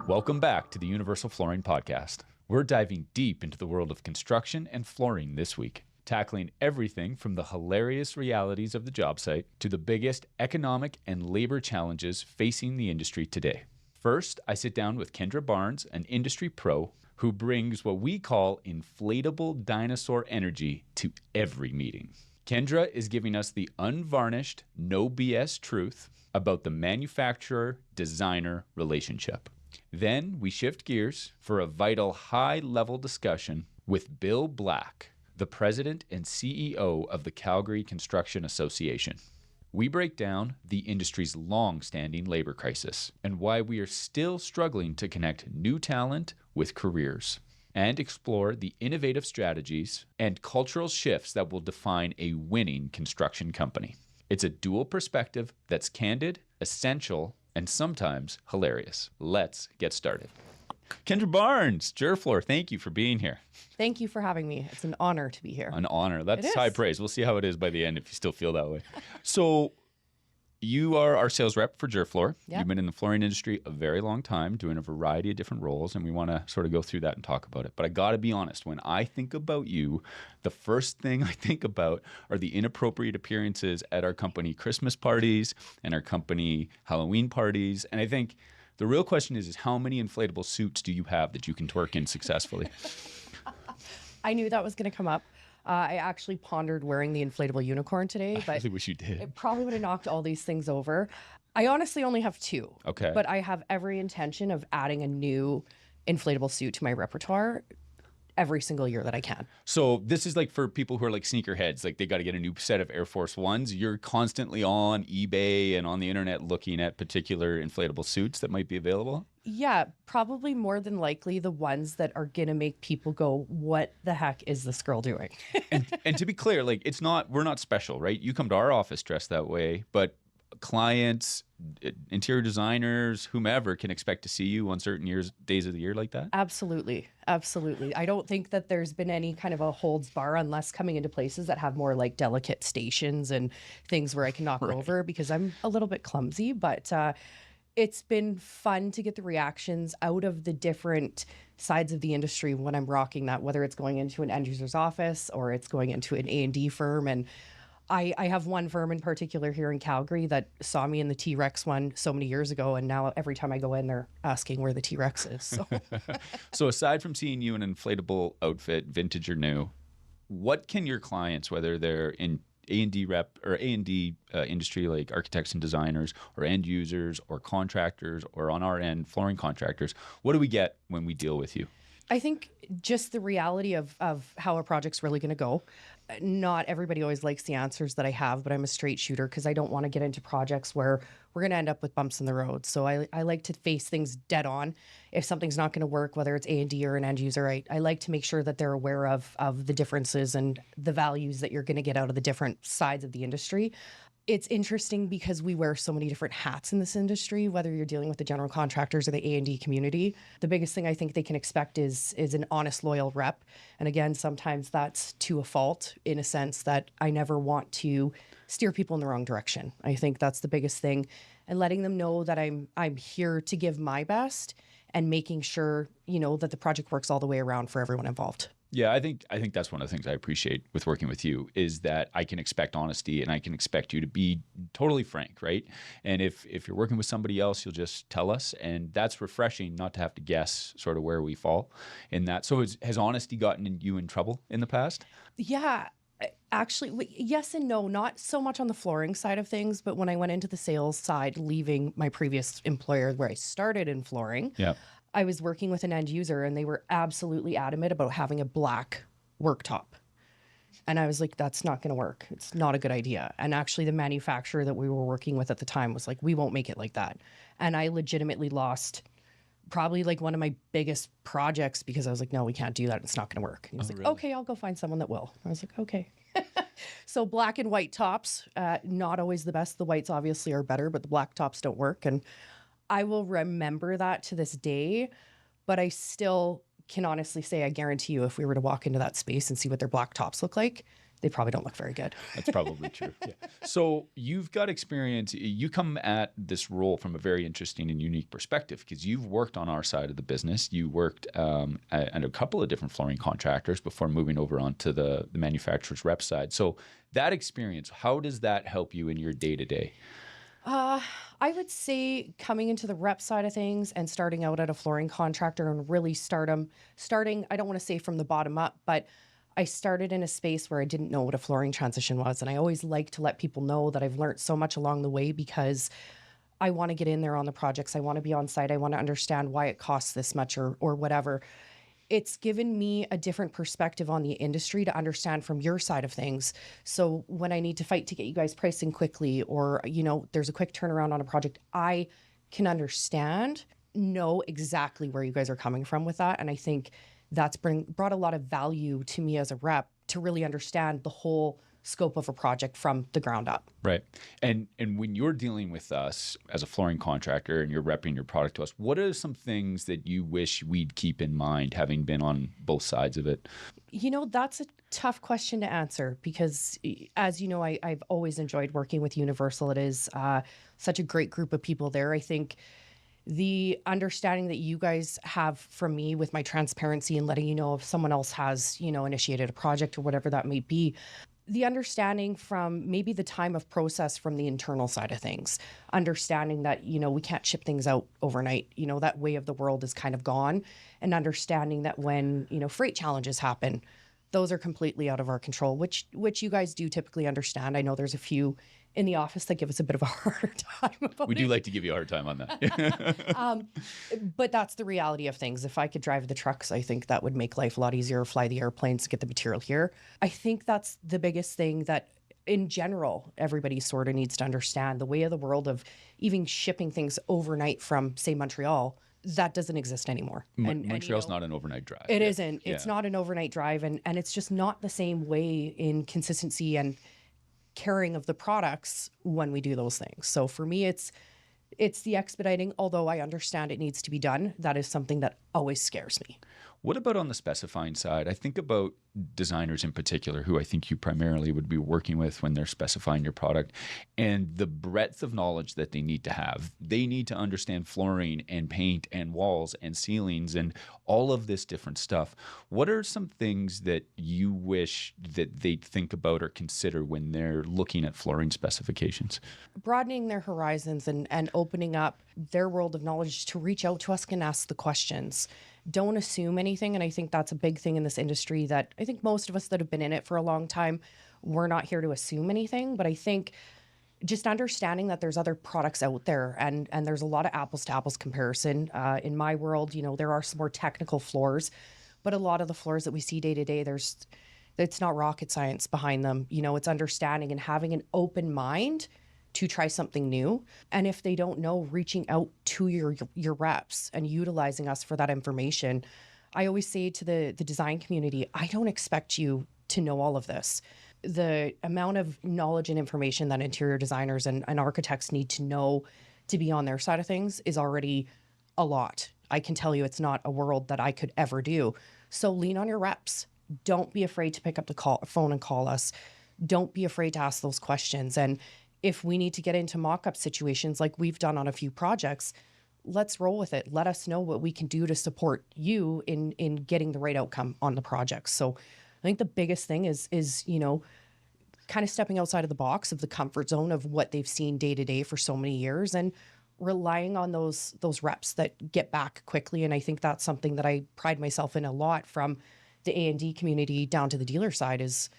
Welcome back to the Universal Flooring Podcast. We're diving deep into the world of construction and flooring this week, tackling everything from the hilarious realities of the job site to the biggest economic and labor challenges facing the industry today. First, I sit down with Kendra Barnes, an industry pro who brings what we call inflatable dinosaur energy to every meeting. Kendra is giving us the unvarnished, no BS truth about the manufacturer-designer relationship. Then we shift gears for a vital high-level discussion with Bill Black, the president and CEO of the Calgary Construction Association. We break down the industry's long-standing labor crisis and why we are still struggling to connect new talent with careers, and explore the innovative strategies and cultural shifts that will define a winning construction company. It's a dual perspective that's candid, essential, and sometimes hilarious. Let's get started. Kendra Barnes, Jerfloor, thank you for being here. Thank you for having me. It's an honor to be here. An honor. That's high praise. We'll see how it is by the end if you still feel that way. So you are our sales rep for Jerfloor. Yep. You've been in the flooring industry a very long time, doing a variety of different roles, and we want to sort of go through that and talk about it. But I got to be honest, when I think about you, the first thing I think about are the inappropriate appearances at our company Christmas parties and our company Halloween parties. And I think the real question is how many inflatable suits do you have that you can twerk in successfully? I knew that was going to come up. I actually pondered wearing the inflatable unicorn today, but I really wish you did. it probably would have knocked all these things over. I honestly only have two. Okay. But I have every intention of adding a new inflatable suit to my repertoire every single year that I can. So this is like for people who are like sneakerheads, like they got to get a new set of Air Force Ones. You're constantly on eBay and on the internet looking at particular inflatable suits that might be available. Yeah, probably more than likely the ones that are going to make people go, what the heck is this girl doing? and to be clear, like we're not special, right? You come to our office dressed that way, but clients, interior designers, whomever can expect to see you on certain days of the year like that? Absolutely. Absolutely. I don't think that there's been any kind of a holds bar unless coming into places that have more like delicate stations and things where I can knock over because I'm a little bit clumsy, but it's been fun to get the reactions out of the different sides of the industry when I'm rocking that, whether it's going into an end user's office or it's going into an A&D firm. And I have one firm in particular here in Calgary that saw me in the T-Rex one so many years ago, and now every time I go in, they're asking where the T-Rex is. So, so aside from seeing you in an inflatable outfit, vintage or new, what can your clients, whether they're in A&D rep or A&D industry like architects and designers or end users or contractors or on our end, flooring contractors, what do we get when we deal with you? I think just the reality of how a project's really going to go. Not everybody always likes the answers that I have, but I'm a straight shooter because I don't want to get into projects where we're going to end up with bumps in the road. So I like to face things dead on. If something's not going to work, whether it's A&D or an end user, I like to make sure that they're aware of the differences and the values that you're going to get out of the different sides of the industry. It's interesting because we wear so many different hats in this industry, whether you're dealing with the general contractors or the A&D community. The biggest thing I think they can expect is an honest, loyal rep. And again, sometimes that's to a fault in a sense that I never want to steer people in the wrong direction. I think that's the biggest thing. And letting them know that I'm here to give my best and making sure, that the project works all the way around for everyone involved. Yeah, I think that's one of the things I appreciate with working with you is that I can expect honesty and I can expect you to be totally frank, right? And if you're working with somebody else, you'll just tell us, and that's refreshing not to have to guess sort of where we fall in that. So has honesty gotten you in trouble in the past? Yeah. Actually, yes and no, not so much on the flooring side of things, but when I went into the sales side, leaving my previous employer where I started in flooring, I was working with an end user and they were absolutely adamant about having a black worktop. And I was like, that's not going to work. It's not a good idea. And actually the manufacturer that we were working with at the time was like, we won't make it like that. And I legitimately lost probably like one of my biggest projects because I was like, no, we can't do that. It's not going to work. And he was like, really? Okay, I'll go find someone that will. I was like, okay. So black and white tops, not always the best. The whites obviously are better, but the black tops don't work. And I will remember that to this day, but I still can honestly say, I guarantee you, if we were to walk into that space and see what their black tops look like, they probably don't look very good. That's probably true. Yeah. So you've got experience. You come at this role from a very interesting and unique perspective because you've worked on our side of the business. You worked at a couple of different flooring contractors before moving over onto the manufacturer's rep side. So that experience, how does that help you in your day-to-day? I would say coming into the rep side of things and starting out at a flooring contractor and really starting, I don't want to say from the bottom up, but I started in a space where I didn't know what a flooring transition was. And I always like to let people know that I've learned so much along the way because I want to get in there on the projects. I want to be on site. I want to understand why it costs this much or whatever. It's given me a different perspective on the industry to understand from your side of things. So when I need to fight to get you guys pricing quickly or, there's a quick turnaround on a project, I can know exactly where you guys are coming from with that. And I think that's brought a lot of value to me as a rep to really understand the whole scope of a project from the ground up. Right. And when you're dealing with us as a flooring contractor and you're repping your product to us, what are some things that you wish we'd keep in mind having been on both sides of it? That's a tough question to answer because as you know, I've always enjoyed working with Universal. It is such a great group of people there. I think the understanding that you guys have from me with my transparency and letting you know if someone else has, initiated a project or whatever that may be, the understanding from maybe the time of process from the internal side of things, understanding that, we can't ship things out overnight, that way of the world is kind of gone, and understanding that when, freight challenges happen, those are completely out of our control, which you guys do typically understand. I know there's a few in the office that give us a bit of a harder time about We do like to give you a hard time on that. But that's the reality of things. If I could drive the trucks, I think that would make life a lot easier, fly the airplanes to get the material here. I think that's the biggest thing that in general, everybody sort of needs to understand the way of the world of even shipping things overnight from, say, Montreal. That doesn't exist anymore. Montreal's not an overnight drive. It isn't. It's not an overnight drive. And it's just not the same way in consistency and caring of the products when we do those things. So for me, it's the expediting, although I understand it needs to be done. That is something that always scares me. What about on the specifying side? I think about designers in particular, who I think you primarily would be working with when they're specifying your product, and the breadth of knowledge that they need to have. They need to understand flooring and paint and walls and ceilings and all of this different stuff. What are some things that you wish that they'd think about or consider when they're looking at flooring specifications? Broadening their horizons and opening up their world of knowledge to reach out to us and ask the questions. Don't assume anything. And I think that's a big thing in this industry that I think most of us that have been in it for a long time, we're not here to assume anything. But I think just understanding that there's other products out there and there's a lot of apples to apples comparison. In my world, there are some more technical floors, but a lot of the floors that we see day to day, it's not rocket science behind them. It's understanding and having an open mind to try something new. And if they don't know, reaching out to your reps and utilizing us for that information. I always say to the design community, I don't expect you to know all of this. The amount of knowledge and information that interior designers and architects need to know to be on their side of things is already a lot. I can tell you it's not a world that I could ever do. So lean on your reps. Don't be afraid to pick up the phone and call us. Don't be afraid to ask those questions. And if we need to get into mock-up situations like we've done on a few projects, let's roll with it. Let us know what we can do to support you in getting the right outcome on the project. So I think the biggest thing is kind of stepping outside of the box of the comfort zone of what they've seen day to day for so many years and relying on those reps that get back quickly. And I think that's something that I pride myself in a lot from the A&D community down to the dealer side is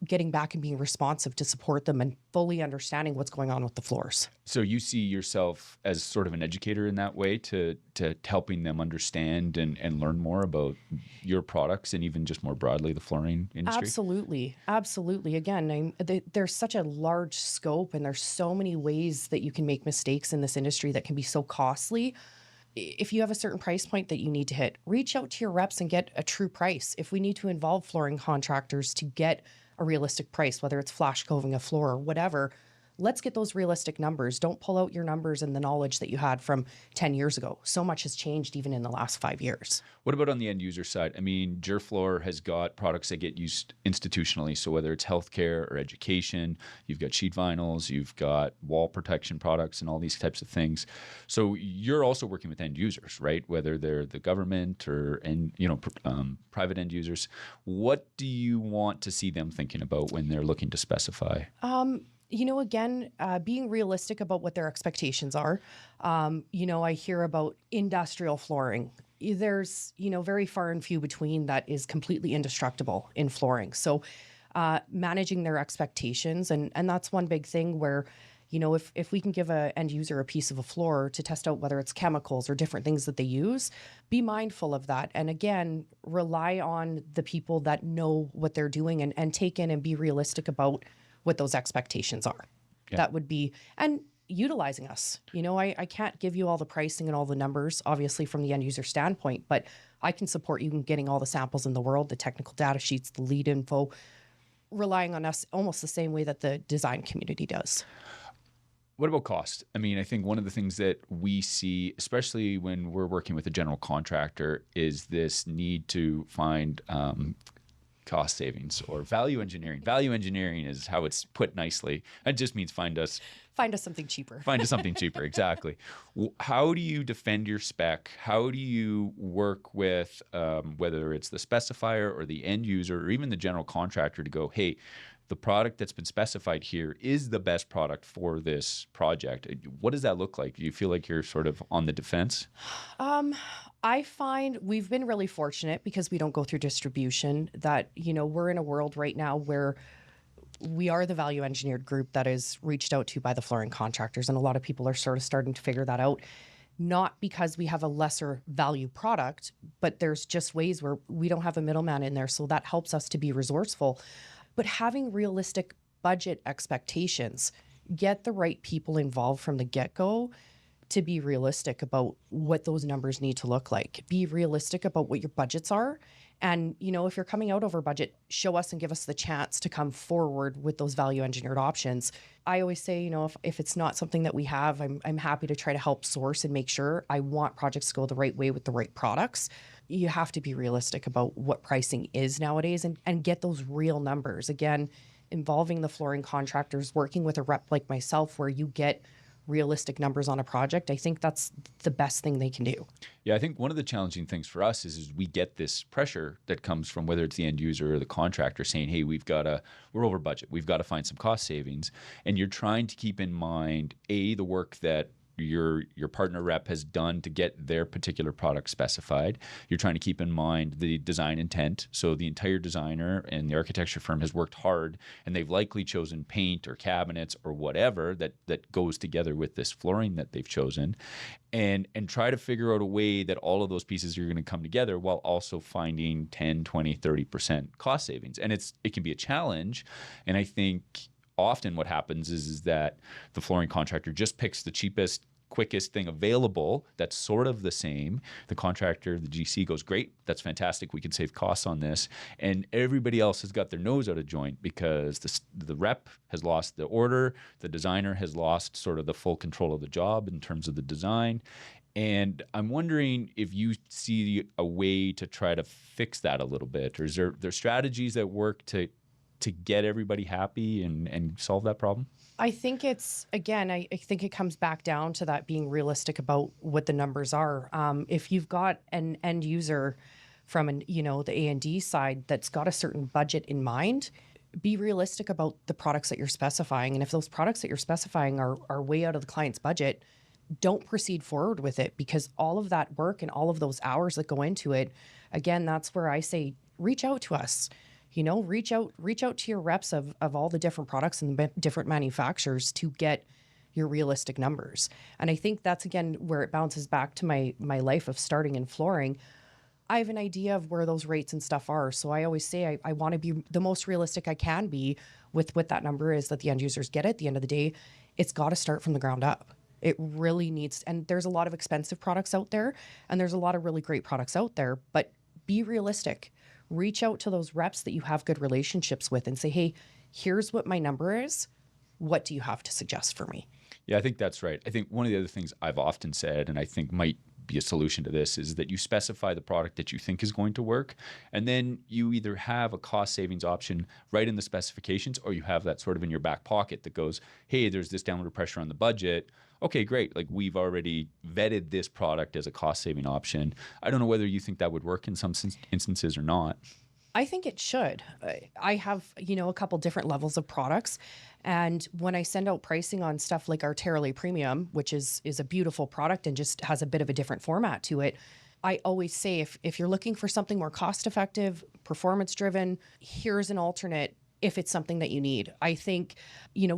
getting back and being responsive to support them and fully understanding what's going on with the floors. So you see yourself as sort of an educator in that way to helping them understand and learn more about your products and even just more broadly the flooring industry? Absolutely. Absolutely. Again, there's such a large scope and there's so many ways that you can make mistakes in this industry that can be so costly. If you have a certain price point that you need to hit, reach out to your reps and get a true price. If we need to involve flooring contractors to get a realistic price, whether it's flash coving a floor or whatever, let's get those realistic numbers. Don't pull out your numbers and the knowledge that you had from 10 years ago. So much has changed even in the last 5 years. What about on the end user side? I mean, Durafloor has got products that get used institutionally. So whether it's healthcare or education, you've got sheet vinyls, you've got wall protection products and all these types of things. So you're also working with end users, right? Whether they're the government or private end users. What do you want to see them thinking about when they're looking to specify? Again, being realistic about what their expectations are. I hear about industrial flooring. There's, very far and few between that is completely indestructible in flooring. So managing their expectations. And that's one big thing where, if we can give an end user a piece of a floor to test out whether it's chemicals or different things that they use, be mindful of that. And again, rely on the people that know what they're doing and take in and be realistic about what those expectations are. Yeah. That would be, and utilizing us. I can't give you all the pricing and all the numbers, obviously from the end user standpoint, but I can support you in getting all the samples in the world, the technical data sheets, the lead info, relying on us almost the same way that the design community does. What about cost? I mean, I think one of the things that we see, especially when we're working with a general contractor, is this need to find cost savings or value engineering. Value engineering is how it's put nicely. It just means find us something cheaper. Find us something cheaper, exactly. How do you defend your spec? How do you work with whether it's the specifier or the end user or even the general contractor to go, hey, the product that's been specified here is the best product for this project? What does that look like? Do you feel like you're sort of on the defense? I find we've been really fortunate because we don't go through distribution that, we're in a world right now where we are the value engineered group that is reached out to by the flooring contractors. And a lot of people are sort of starting to figure that out, not because we have a lesser value product, but there's just ways where we don't have a middleman in there. So that helps us to be resourceful. But having realistic budget expectations, get the right people involved from the get-go to be realistic about what those numbers need to look like. Be realistic about what your budgets are. And, if you're coming out over budget, show us and give us the chance to come forward with those value engineered options. I always say, if it's not something that we have, I'm happy to try to help source and make sure. I want projects to go the right way with the right products. You have to be realistic about what pricing is nowadays and get those real numbers. Again, involving the flooring contractors, working with a rep like myself where you get realistic numbers on a project, I think that's the best thing they can do. Yeah, I think one of the challenging things for us is we get this pressure that comes from whether it's the end user or the contractor saying, hey, we're over budget. We've got to find some cost savings. And you're trying to keep in mind, the work that your partner rep has done to get their particular product specified. You're trying to keep in mind the design intent. So the entire designer and the architecture firm has worked hard, and they've likely chosen paint or cabinets or whatever that goes together with this flooring that they've chosen, and try to figure out a way that all of those pieces are going to come together while also finding 10, 20, 30% cost savings. And it can be a challenge. And I think often what happens is that the flooring contractor just picks the cheapest, quickest thing available that's sort of the same. The contractor, the GC goes, great, that's fantastic, we can save costs on this. And everybody else has got their nose out of joint because the rep has lost the order, the designer has lost sort of the full control of the job in terms of the design. And I'm wondering if you see a way to try to fix that a little bit, or is there strategies that work to get everybody happy and solve that problem? I think I think it comes back down to that being realistic about what the numbers are. If you've got an end user from the A&D side that's got a certain budget in mind, be realistic about the products that you're specifying. And if those products that you're specifying are way out of the client's budget, don't proceed forward with it, because all of that work and all of those hours that go into it, again, that's where I say, reach out to us. Reach out to your reps of all the different products and different manufacturers to get your realistic numbers. And I think that's, again, where it bounces back to my life of starting in flooring. I have an idea of where those rates and stuff are. So I always say I want to be the most realistic I can be with what that number is that the end users get. At the end of the day, it's got to start from the ground up. It really needs, and there's a lot of expensive products out there, and there's a lot of really great products out there, but be realistic. Reach out to those reps that you have good relationships with and say, hey, here's what my number is. what do you have to suggest for me? Yeah, I think that's right. I think one of the other things I've often said, and I think might be a solution to this, is that you specify the product that you think is going to work, and then you either have a cost savings option right in the specifications, or you have that sort of in your back pocket that goes, hey, there's this downward pressure on the budget. Okay, great. Like, we've already vetted this product as a cost saving option. I don't know whether you think that would work in some instances or not. I think it should. I have, a couple different levels of products. And when I send out pricing on stuff like our Terrale Premium, which is a beautiful product and just has a bit of a different format to it, I always say, if you're looking for something more cost effective, performance driven, here's an alternate if it's something that you need. I think,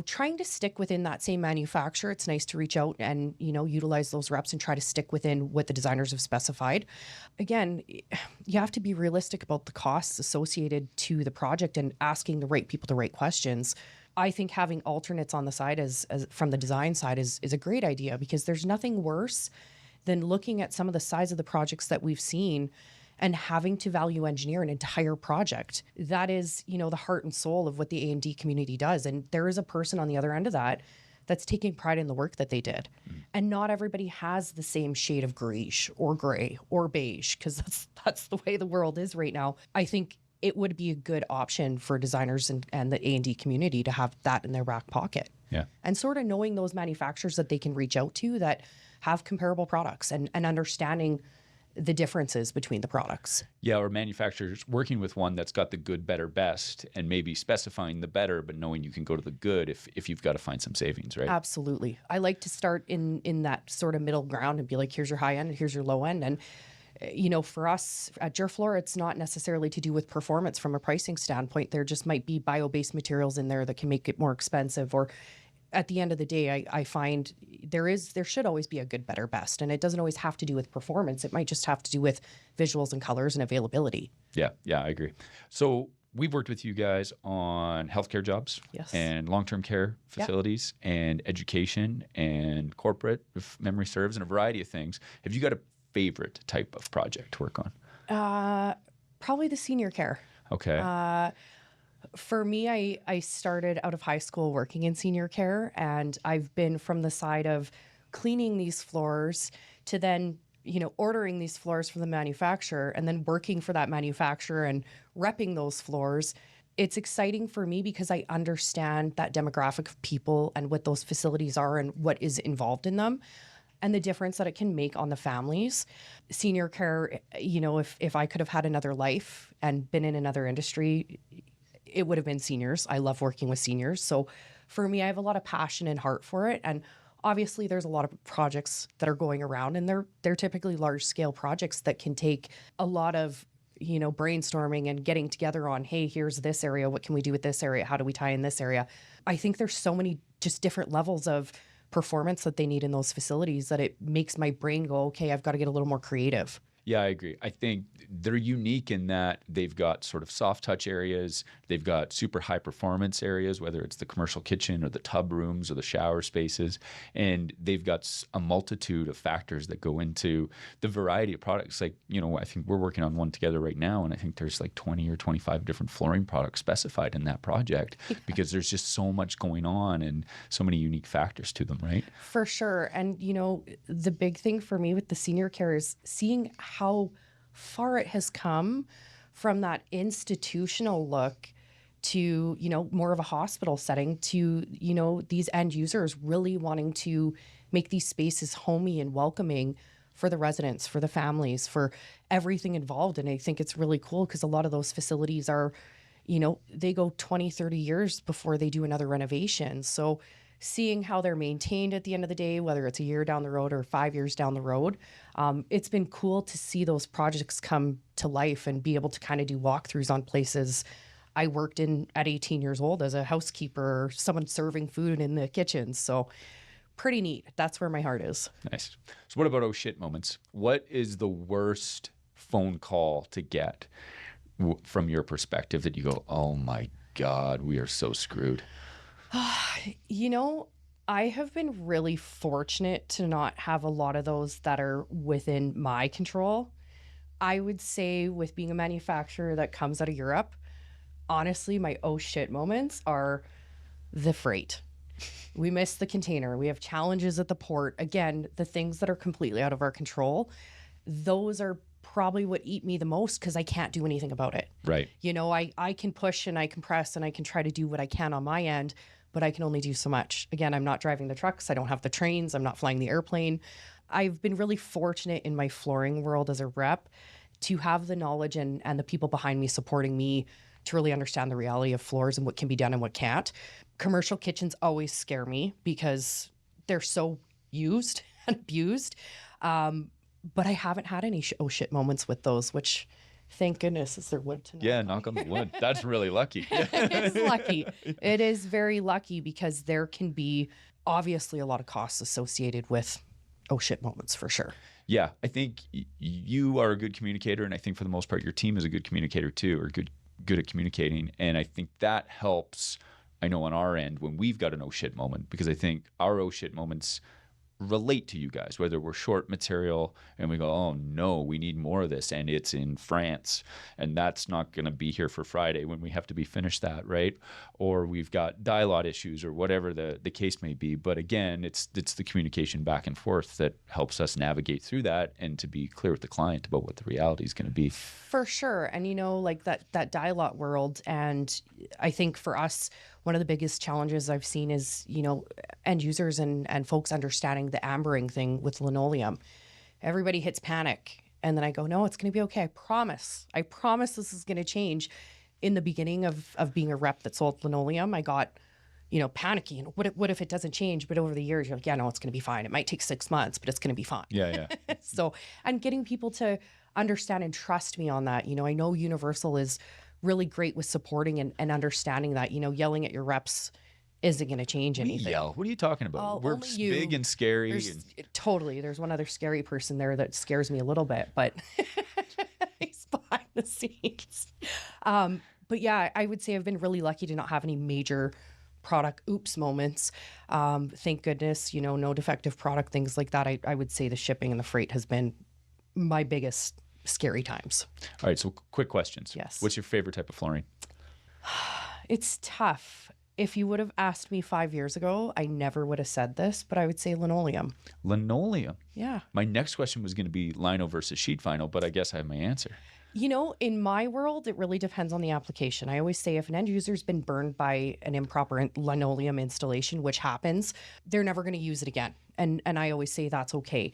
trying to stick within that same manufacturer, it's nice to reach out and, utilize those reps and try to stick within what the designers have specified. Again, you have to be realistic about the costs associated to the project and asking the right people the right questions. I think having alternates on the side as from the design side is a great idea, because there's nothing worse than looking at some of the size of the projects that we've seen and having to value engineer an entire project. That is, the heart and soul of what the A&D community does. And there is a person on the other end of that that's taking pride in the work that they did. And not everybody has the same shade of greige or gray or beige, because that's the way the world is right now. I think it would be a good option for designers and the A&D community to have that in their back pocket. Yeah. And sort of knowing those manufacturers that they can reach out to that have comparable products and understanding the differences between the products. Yeah, or manufacturers working with one that's got the good, better, best, and maybe specifying the better, but knowing you can go to the good if you've got to find some savings, right? Absolutely. I like to start in that sort of middle ground and be like, here's your high end and here's your low end. And for us at Durfloor, it's not necessarily to do with performance from a pricing standpoint. There just might be bio-based materials in there that can make it more expensive. Or at the end of the day, I find there should always be a good, better, best. And it doesn't always have to do with performance. It might just have to do with visuals and colors and availability. Yeah, I agree. So we've worked with you guys on healthcare jobs, yes, and long-term care facilities, and education and corporate, if memory serves, and a variety of things. Have you got a favorite type of project to work on? Probably the senior care. Okay. For me, I started out of high school working in senior care, and I've been from the side of cleaning these floors to then, ordering these floors from the manufacturer and then working for that manufacturer and repping those floors. It's exciting for me because I understand that demographic of people and what those facilities are and what is involved in them, and the difference that it can make on the families. Senior care, if I could have had another life and been in another industry, it would have been seniors. I love working with seniors. So for me, I have a lot of passion and heart for it. And obviously there's a lot of projects that are going around, and they're typically large scale projects that can take a lot of, brainstorming and getting together on, hey, here's this area. What can we do with this area? How do we tie in this area? I think there's so many just different levels of performance that they need in those facilities that it makes my brain go, okay, I've got to get a little more creative. Yeah, I agree. I think they're unique in that they've got sort of soft touch areas. They've got super high performance areas, whether it's the commercial kitchen or the tub rooms or the shower spaces. And they've got a multitude of factors that go into the variety of products. Like, I think we're working on one together right now, and I think there's like 20 or 25 different flooring products specified in that project because there's just so much going on and so many unique factors to them, right? For sure. And, the big thing for me with the senior care is seeing how far it has come from that institutional look to, more of a hospital setting to, these end users really wanting to make these spaces homey and welcoming for the residents, for the families, for everything involved. And I think it's really cool because a lot of those facilities are, they go 20, 30 years before they do another renovation. So seeing how they're maintained at the end of the day, whether it's a year down the road or 5 years down the road, it's been cool to see those projects come to life and be able to kind of do walkthroughs on places I worked in at 18 years old as a housekeeper or someone serving food in the kitchen. So pretty neat. That's where my heart is. Nice. So what about oh shit moments? What is the worst phone call to get from your perspective that you go, oh my God, we are so screwed? I have been really fortunate to not have a lot of those that are within my control. I would say with being a manufacturer that comes out of Europe, honestly, my oh shit moments are the freight. We miss the container. We have challenges at the port. Again, the things that are completely out of our control, those are probably what eat me the most because I can't do anything about it. Right. You know, I can push and I can press and I can try to do what I can on my end, but I can only do so much. Again, I'm not driving the trucks. I don't have the trains. I'm not flying the airplane. I've been really fortunate in my flooring world as a rep to have the knowledge and the people behind me supporting me to really understand the reality of floors and what can be done and what can't. Commercial kitchens always scare me because they're so used and abused. But I haven't had any oh shit moments with those, which thank goodness is there wood to knock Yeah, on. knock on the wood. That's really lucky. It is lucky. It is very lucky because there can be obviously a lot of costs associated with oh shit moments for sure. Yeah, I think you are a good communicator, and I think for the most part your team is a good communicator too, or good at communicating. And I think that helps, I know on our end, when we've got an oh shit moment, because I think our oh shit moments relate to you guys, whether we're short material and we go, oh no, we need more of this and it's in France and that's not going to be here for Friday when we have to be finished that, right? Or we've got die lot issues or whatever the case may be. But again, it's the communication back and forth that helps us navigate through that and to be clear with the client about what the reality is going to be. For sure. And you know, like that die lot world, and I think for us, one of the biggest challenges I've seen is, you know, end users and folks understanding the ambering thing with linoleum. Everybody hits panic. And then I go, no, it's going to be okay. I promise. I promise this is going to change. In the beginning of being a rep that sold linoleum, I got, you know, panicky. And what if it doesn't change? But over the years, you're like, yeah, no, it's going to be fine. It might take 6 months, but it's going to be fine. Yeah. So, and getting people to understand and trust me on that. You know, I know Universal is really great with supporting and understanding that, you know, yelling at your reps isn't going to change anything. Yell. What are you talking about? Oh, We're only you. big and scary. Totally. There's one other scary person there that scares me a little bit, but he's behind the scenes. But yeah, I would say I've been really lucky to not have any major product oops moments. Thank goodness, you know, no defective product, things like that. I would say the shipping and the freight has been my biggest scary times. All right, so quick questions. Yes. What's your favorite type of flooring? It's tough. If you would have asked me 5 years ago, I never would have said this, but I would say linoleum. Linoleum. Yeah. My next question was going to be lino versus sheet vinyl, but I guess I have my answer. You know, in my world, it really depends on the application. I always say if an end user's been burned by an improper linoleum installation, which happens, they're never going to use it again. And I always say that's okay.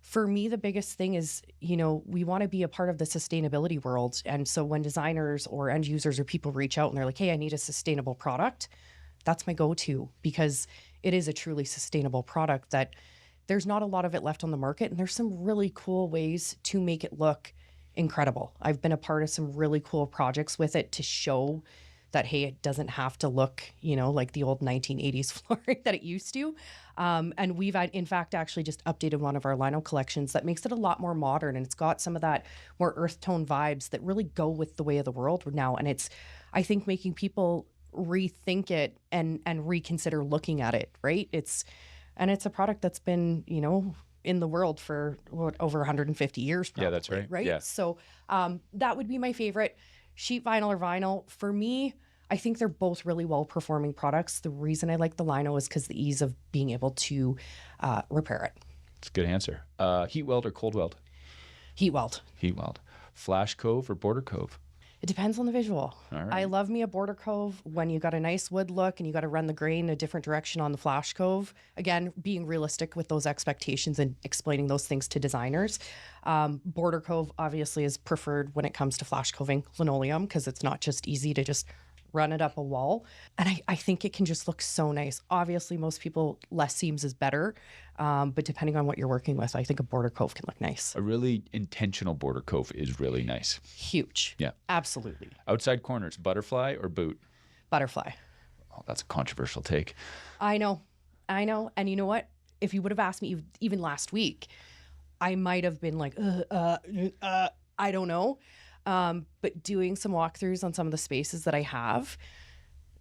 For me, the biggest thing is, you know, we want to be a part of the sustainability world. And so when designers or end users or people reach out and they're like, hey, I need a sustainable product, that's my go-to, because it is a truly sustainable product that there's not a lot of it left on the market. And there's some really cool ways to make it look incredible. I've been a part of some really cool projects with it to show that, hey, it doesn't have to look, you know, like the old 1980s flooring that it used to. And we've, in fact, actually just updated one of our lino collections that makes it a lot more modern. And it's got some of that more earth tone vibes that really go with the way of the world now. And it's, I think, making people rethink it and reconsider looking at it, right? It's a product that's been, you know, in the world for over 150 years. Probably, yeah, that's right. Right. Yeah. So that would be my favorite. Sheet vinyl or vinyl. For me, I think they're both really well-performing products. The reason I like the lino is because the ease of being able to repair it. It's a good answer. Heat weld or cold weld? Heat weld. Heat weld. Flash cove or border cove? It depends on the visual. All right. I love me a border cove when you got a nice wood look and you got to run the grain a different direction on the flash cove. Again, being realistic with those expectations and explaining those things to designers. Border cove obviously is preferred when it comes to flash coving linoleum because it's not just easy to just run it up a wall. And I think it can just look so nice. Obviously, most people, less seams is better. But depending on what you're working with, I think a border cove can look nice. A really intentional border cove is really nice. Huge. Yeah. Absolutely. Outside corners, butterfly or boot? Butterfly. Oh, that's a controversial take. I know. And you know what? If you would have asked me even last week, I might have been like, I don't know. But doing some walkthroughs on some of the spaces that I have,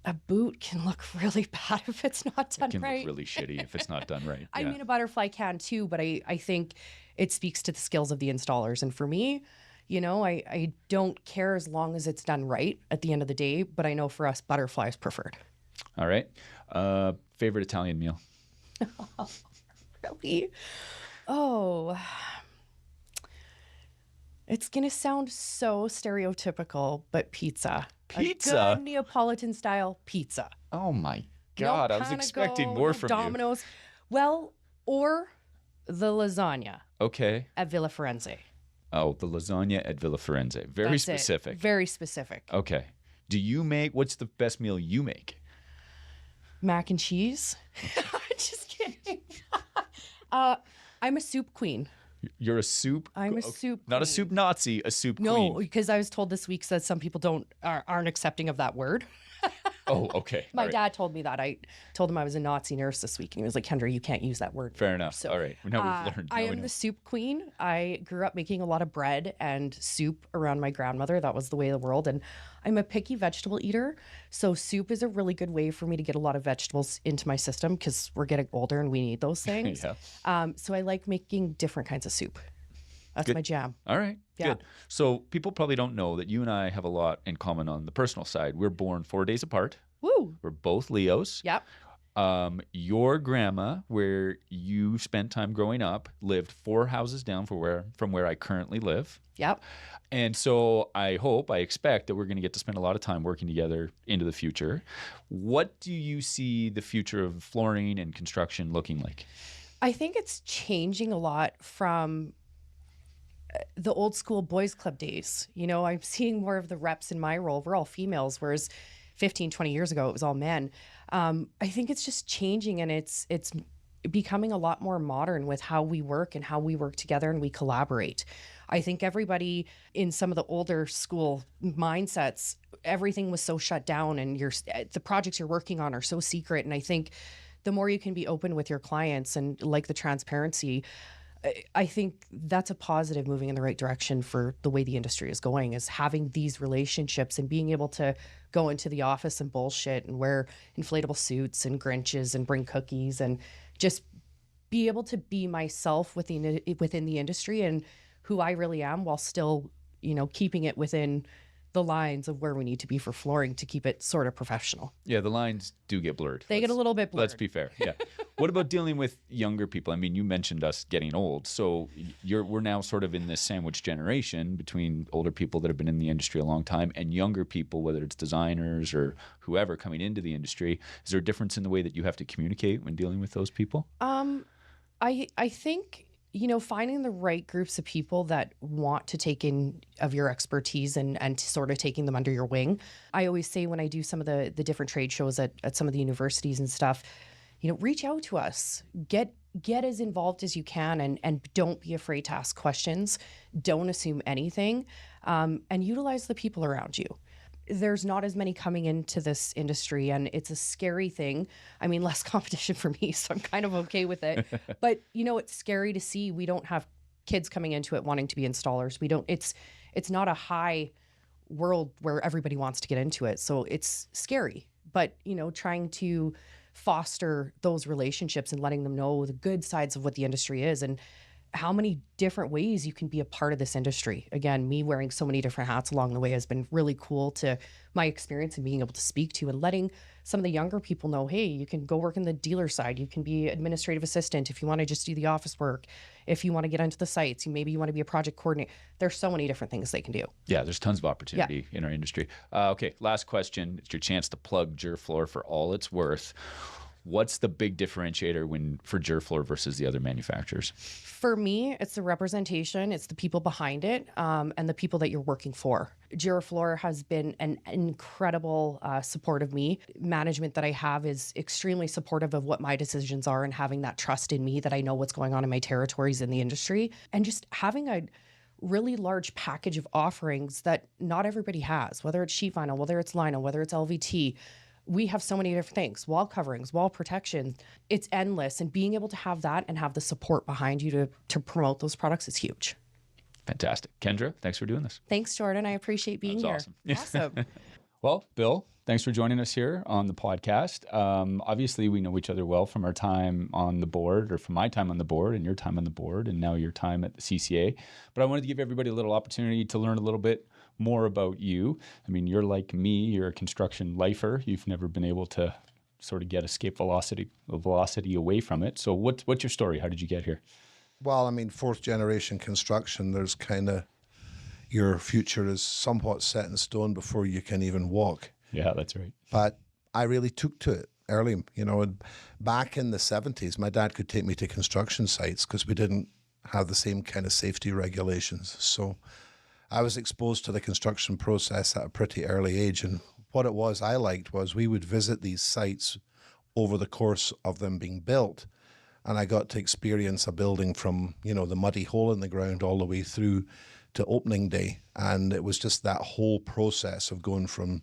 a boot can look really bad if it's not done right. It can look really shitty if it's not done right. I mean, a butterfly can too, but I think it speaks to the skills of the installers. And for me, you know, I don't care as long as it's done right at the end of the day, but I know for us, butterfly is preferred. All right. Favorite Italian meal? Really? Oh, it's going to sound so stereotypical, but pizza. Pizza? A good Neapolitan style pizza. Oh my No God, I was expecting panago, more no from Domino's. Well, or the lasagna you. Okay. at Villa Firenze. Oh, the lasagna at Villa Firenze. Very That's specific. It. Very specific. Okay. What's the best meal you make? Mac and cheese. Just kidding. I'm a soup queen. You're a soup? I'm a soup Not a queen. soup Nazi, a soup No, queen. because I was told this week that some people aren't accepting of that word. Oh, okay. My All right. dad told me that. I told him I was a Nazi nurse this week, and he was like, "Kendra, you can't use that word." Fair enough. So, All right. Now we've learned. I Now we am know. the soup queen. I grew up making a lot of bread and soup around my grandmother. That was the way of the world. And I'm a picky vegetable eater. So soup is a really good way for me to get a lot of vegetables into my system because we're getting older and we need those things. Yeah. So I like making different kinds of soup. That's Good. my jam. All right. Yeah. Good. So people probably don't know that you and I have a lot in common on the personal side. We're born 4 days apart. Woo. We're both Leos. Yep. Your grandma, where you spent time growing up, lived 4 houses down from where I currently live. Yep. And so I expect that we're going to get to spend a lot of time working together into the future. What do you see the future of flooring and construction looking like? I think it's changing a lot from the old school boys club days. You know, I'm seeing more of the reps in my role. We're all females, whereas 15, 20 years ago, it was all men. I think it's just changing, and it's becoming a lot more modern with how we work and how we work together and we collaborate. I think everybody in some of the older school mindsets, everything was so shut down, and the projects you're working on are so secret. And I think the more you can be open with your clients and like the transparency, I think that's a positive moving in the right direction for the way the industry is going, is having these relationships and being able to go into the office and bullshit and wear inflatable suits and Grinches and bring cookies and just be able to be myself within the industry and who I really am, while still, keeping it within the lines of where we need to be for flooring to keep it sort of professional. Yeah, the lines do get blurred. They get a little bit blurred. Let's be fair. Yeah. What about dealing with younger people? I mean, you mentioned us getting old. So we're now sort of in this sandwich generation between older people that have been in the industry a long time and younger people, whether it's designers or whoever coming into the industry. Is there a difference in the way that you have to communicate when dealing with those people? I think, finding the right groups of people that want to take in of your expertise and sort of taking them under your wing. I always say when I do some of the different trade shows at some of the universities and stuff, reach out to us, get as involved as you can, and don't be afraid to ask questions. Don't assume anything, and utilize the people around you. There's not as many coming into this industry, and it's a scary thing. I mean, less competition for me, so I'm kind of okay with it. But, it's scary to see we don't have kids coming into it wanting to be installers. It's not a high world where everybody wants to get into it. So it's scary. But, trying to foster those relationships and letting them know the good sides of what the industry is and how many different ways you can be a part of this industry. Again, me wearing so many different hats along the way has been really cool to my experience and being able to speak to and letting some of the younger people know, hey, you can go work in the dealer side. You can be administrative assistant if you want to just do the office work. If you want to get into the sites, maybe you want to be a project coordinator. There's so many different things they can do. Yeah, there's tons of opportunity in our industry. Okay, last question. It's your chance to plug Durfloor for all it's worth. What's the big differentiator for Durfloor versus the other manufacturers? For me, it's the representation, it's the people behind it, and the people that you're working for. Durfloor has been an incredible support of me. Management that I have is extremely supportive of what my decisions are and having that trust in me that I know what's going on in my territories in the industry. And just having a really large package of offerings that not everybody has, whether it's sheet vinyl, whether it's lino, whether it's LVT. We have so many different things, wall coverings, wall protection. It's endless. And being able to have that and have the support behind you to promote those products is huge. Fantastic. Kendra, thanks for doing this. Thanks, Jordan. I appreciate being here. Awesome. Awesome. Well, Bill, thanks for joining us here on the podcast. Obviously, we know each other well from our time on the board, or from my time on the board and your time on the board, and now your time at the CCA. But I wanted to give everybody a little opportunity to learn a little bit more about you. I mean, you're like me, you're a construction lifer. You've never been able to sort of get escape velocity away from it. So what's your story? How did you get here? Well, I mean, fourth generation construction, there's kind of, your future is somewhat set in stone before you can even walk. Yeah, that's right. But I really took to it early. And back in the 70s, my dad could take me to construction sites because we didn't have the same kind of safety regulations. So I was exposed to the construction process at a pretty early age. And what it was I liked was we would visit these sites over the course of them being built. And I got to experience a building from, the muddy hole in the ground all the way through to opening day. And it was just that whole process of going from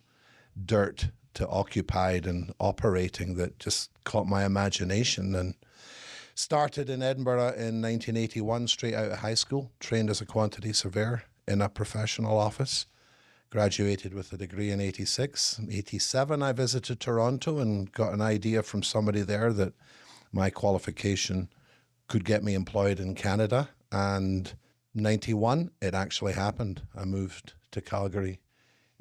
dirt to occupied and operating that just caught my imagination. And started in Edinburgh in 1981, straight out of high school, trained as a quantity surveyor in a professional office. Graduated with a degree in 86. 87, I visited Toronto and got an idea from somebody there that my qualification could get me employed in Canada. And 91, it actually happened. I moved to Calgary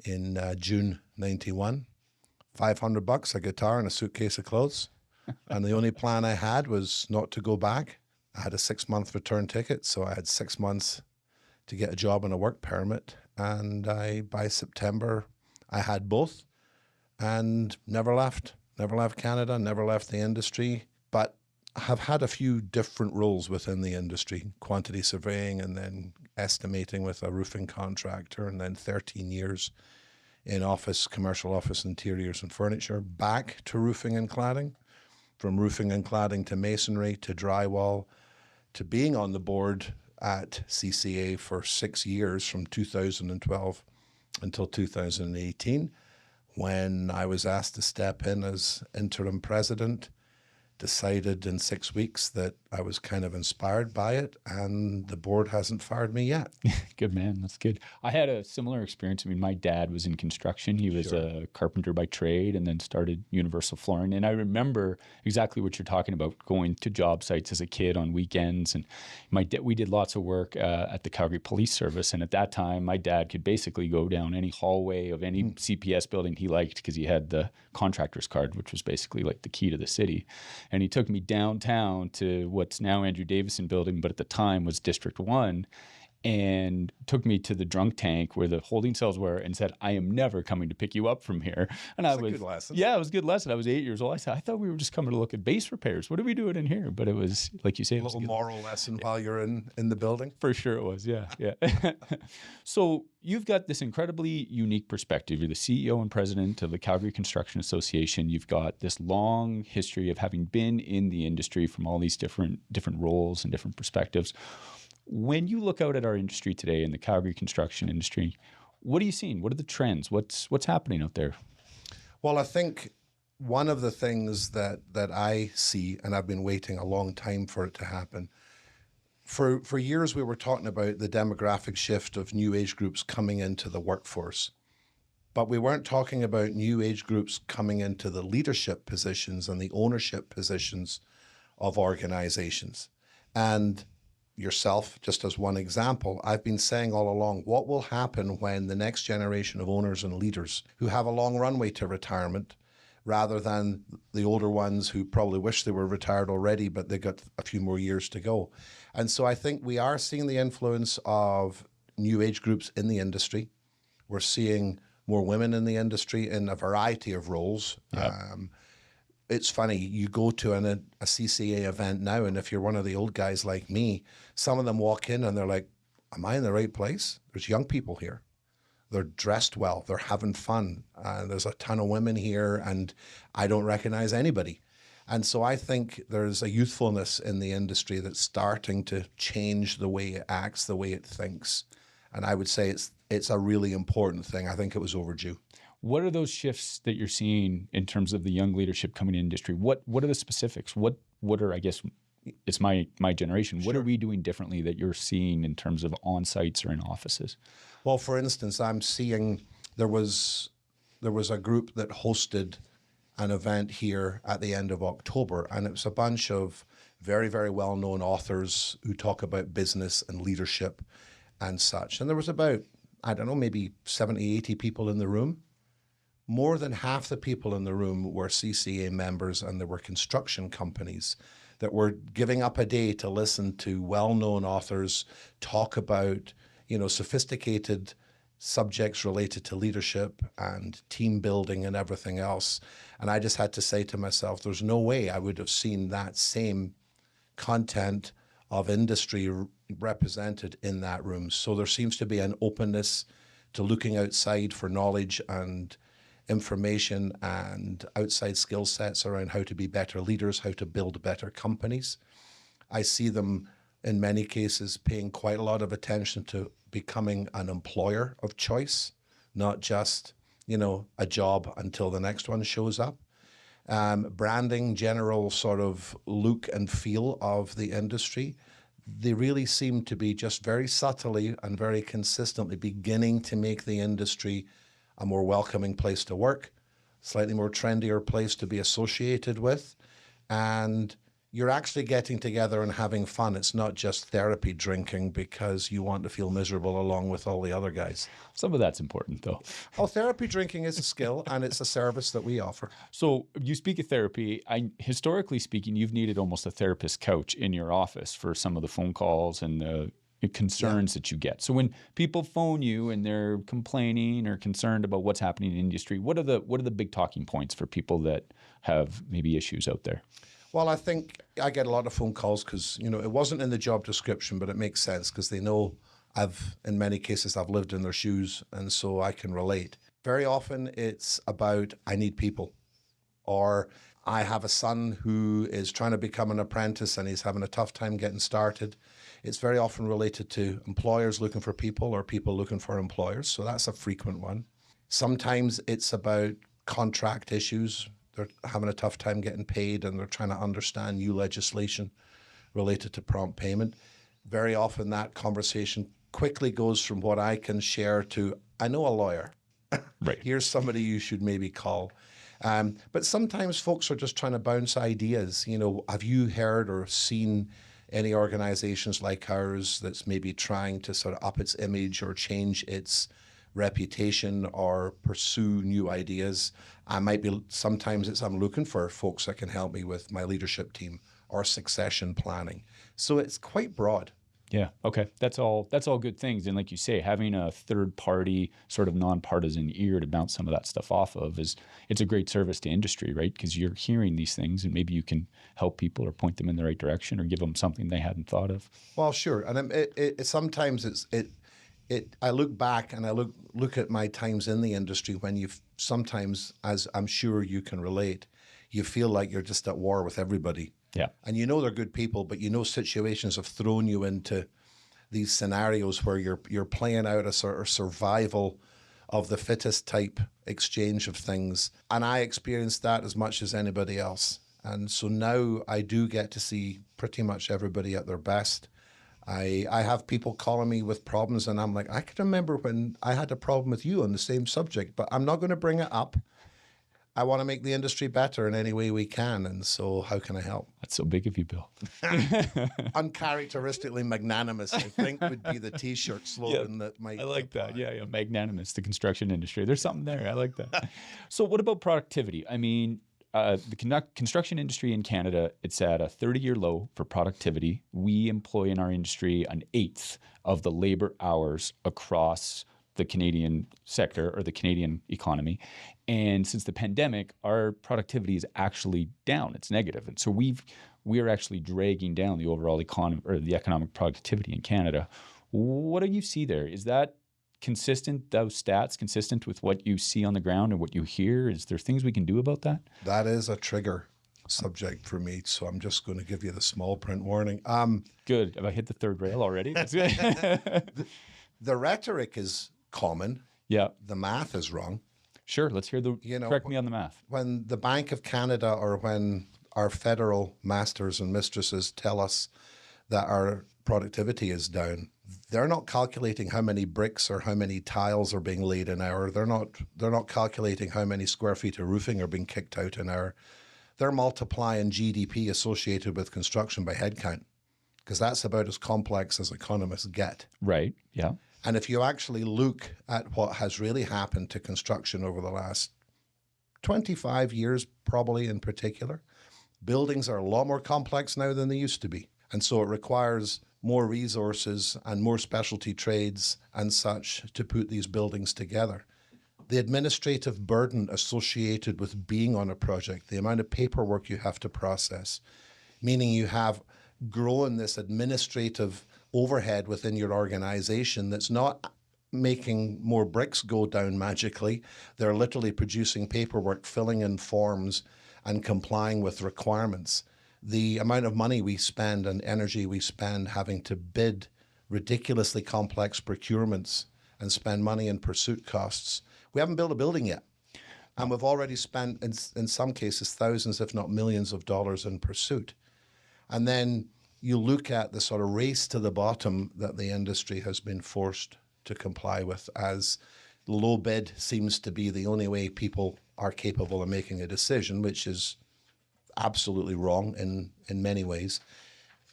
in June 91. $500, a guitar and a suitcase of clothes. And the only plan I had was not to go back. I had a 6-month return ticket, so I had 6 months to get a job and a work permit. And by September, I had both and never left Canada, never left the industry. But I have had a few different roles within the industry, quantity surveying and then estimating with a roofing contractor, and then 13 years in commercial office interiors and furniture, back to roofing and cladding, from roofing and cladding to masonry to drywall, to being on the board at CCA for 6 years from 2012 until 2018, when I was asked to step in as interim president. Decided in 6 weeks that I was kind of inspired by it, and the board hasn't fired me yet. Good, man. That's good. I had a similar experience. I mean, my dad was in construction. He was a carpenter by trade and then started Universal Flooring. And I remember exactly what you're talking about, going to job sites as a kid on weekends. And we did lots of work at the Calgary Police Service. And at that time, my dad could basically go down any hallway of any CPS building he liked because he had the contractor's card, which was basically like the key to the city. And he took me downtown to what's now Andrew Davison Building, but at the time was District 1, and took me to the drunk tank where the holding cells were and said, "I am never coming to pick you up from here." And That's a good lesson. Yeah, it was a good lesson. I was 8 years old. I said, "I thought we were just coming to look at base repairs. What are we doing in here?" But it was, like you say, a little moral lesson while you're in the building. For sure it was, yeah. So you've got this incredibly unique perspective. You're the CEO and president of the Calgary Construction Association. You've got this long history of having been in the industry from all these different roles and different perspectives. When you look out at our industry today in the Calgary construction industry, what are you seeing? What are the trends? What's happening out there? Well, I think one of the things that I see, and I've been waiting a long time for it to happen, for years we were talking about the demographic shift of new age groups coming into the workforce, but we weren't talking about new age groups coming into the leadership positions and the ownership positions of organizations. And yourself, just as one example, I've been saying all along, what will happen when the next generation of owners and leaders who have a long runway to retirement, rather than the older ones who probably wish they were retired already, but they got a few more years to go. And so I think we are seeing the influence of new age groups in the industry. We're seeing more women in the industry in a variety of roles. Yep. It's funny, you go to a CCA event now, and if you're one of the old guys like me, some of them walk in and they're like, "Am I in the right place? There's young people here. They're dressed well. They're having fun. There's a ton of women here, and I don't recognize anybody." And so I think there's a youthfulness in the industry that's starting to change the way it acts, the way it thinks. And I would say it's a really important thing. I think it was overdue. What are those shifts that you're seeing in terms of the young leadership coming in industry? What are the specifics? What are, I guess, it's my generation. What are we doing differently that you're seeing in terms of on-sites or in offices? Well, for instance, I'm seeing there was a group that hosted an event here at the end of October, and it was a bunch of very, very well-known authors who talk about business and leadership and such. And there was about, I don't know, maybe 70, 80 people in the room. more than half the people in the room were CCA members, and there were construction companies that were giving up a day to listen to well-known authors talk about, sophisticated subjects related to leadership and team building and everything else. And I just had to say to myself, there's no way I would have seen that same content of industry represented in that room. So there seems to be an openness to looking outside for knowledge and information and outside skill sets around how to be better leaders, how to build better companies. I see them in many cases paying quite a lot of attention to becoming an employer of choice, not just, a job until the next one shows up. Branding, general sort of look and feel of the industry, they really seem to be just very subtly and very consistently beginning to make the industry a more welcoming place to work, slightly more trendier place to be associated with. And you're actually getting together and having fun. It's not just therapy drinking because you want to feel miserable along with all the other guys. Some of that's important, though. Oh, therapy drinking is a skill, and it's a service that we offer. So you speak of therapy. Historically speaking, you've needed almost a therapist couch in your office for some of the phone calls and the concerns that you get. So when people phone you and they're complaining or concerned about what's happening in the industry, what are the big talking points for people that have maybe issues out there? Well, I think I get a lot of phone calls because, it wasn't in the job description, but it makes sense because they know in many cases, I've lived in their shoes, and so I can relate. Very often it's about, I need people, or I have a son who is trying to become an apprentice and he's having a tough time getting started. It's very often related to employers looking for people or people looking for employers. So that's a frequent one. Sometimes it's about contract issues. They're having a tough time getting paid and they're trying to understand new legislation related to prompt payment. Very often that conversation quickly goes from what I can share to, I know a lawyer. Right. Here's somebody you should maybe call. But sometimes folks are just trying to bounce ideas. Have you heard or seen any organizations like ours that's maybe trying to sort of up its image or change its reputation or pursue new ideas? Sometimes I'm looking for folks that can help me with my leadership team or succession planning. So it's quite broad. Yeah. Okay. That's all good things. And like you say, having a third party sort of nonpartisan ear to bounce some of that stuff off of it's a great service to industry, right? Because you're hearing these things and maybe you can help people or point them in the right direction or give them something they hadn't thought of. Well, sure. And sometimes I look back and I look at my times in the industry when you've sometimes, as I'm sure you can relate, you feel like you're just at war with everybody. Yeah. And they're good people, but situations have thrown you into these scenarios where you're playing out a sort of survival of the fittest type exchange of things. And I experienced that as much as anybody else. And so now I do get to see pretty much everybody at their best. I have people calling me with problems and I'm like, I can remember when I had a problem with you on the same subject, but I'm not going to bring it up. I want to make the industry better in any way we can. And so how can I help? That's so big of you, Bill. Uncharacteristically magnanimous, I think, would be the T-shirt slogan that might. I like that. Yeah. Magnanimous, the construction industry. There's something there. I like that. So what about productivity? I mean, the construction industry in Canada, it's at a 30-year low for productivity. We employ in our industry an eighth of the labor hours across the Canadian sector or the Canadian economy. And since the pandemic, our productivity is actually down. It's negative. And so we are actually dragging down the overall economy or the economic productivity in Canada. What do you see there? Is that consistent, those stats consistent with what you see on the ground and what you hear? Is there things we can do about that? That is a trigger subject for me. So I'm just going to give you the small print warning. Good. Have I hit the third rail already? That's good. The rhetoric is common. Yeah. The math is wrong. Sure. Let's hear correct me on the math. When the Bank of Canada or when our federal masters and mistresses tell us that our productivity is down, they're not calculating how many bricks or how many tiles are being laid an hour. They're not calculating how many square feet of roofing are being kicked out an hour. They're multiplying GDP associated with construction by headcount because that's about as complex as economists get. Right. Yeah. And if you actually look at what has really happened to construction over the last 25 years probably in particular. Buildings are a lot more complex now than they used to be. And so it requires more resources and more specialty trades and such to put these buildings together. The administrative burden associated with being on a project, the amount of paperwork you have to process, meaning you have grown this administrative overhead within your organization that's not making more bricks go down magically. They're literally producing paperwork, filling in forms, and complying with requirements. The amount of money we spend and energy we spend having to bid ridiculously complex procurements and spend money in pursuit costs. We haven't built a building yet. And we've already spent, in some cases, thousands, if not millions of dollars in pursuit. And then you look at the sort of race to the bottom that the industry has been forced to comply with, as low bid seems to be the only way people are capable of making a decision, which is absolutely wrong in many ways.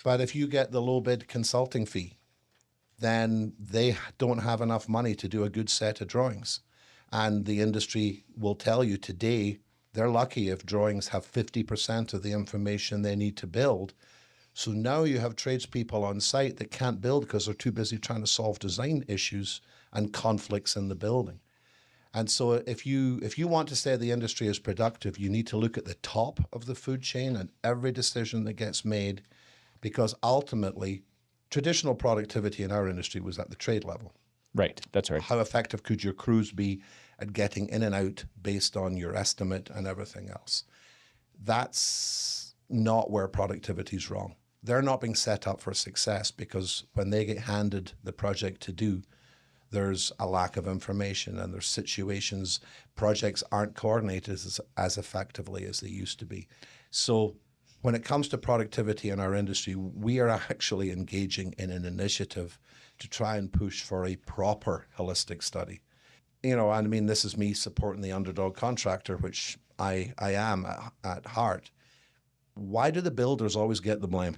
But if you get the low bid consulting fee, then they don't have enough money to do a good set of drawings. And the industry will tell you today, they're lucky if drawings have 50% of the information they need to build. So now you have tradespeople on site that can't build because they're too busy trying to solve design issues and conflicts in the building. And so if you want to say the industry is productive, you need to look at the top of the food chain and every decision that gets made, because ultimately, traditional productivity in our industry was at the trade level. Right, that's right. How effective could your crews be at getting in and out based on your estimate and everything else? That's not where productivity is wrong. They're not being set up for success because when they get handed the project to do, there's a lack of information and there's situations, projects aren't coordinated as effectively as they used to be. So when it comes to productivity in our industry, we are actually engaging in an initiative to try and push for a proper holistic study. You know, I mean, this is me supporting the underdog contractor, which I am at heart. Why do the builders always get the blame?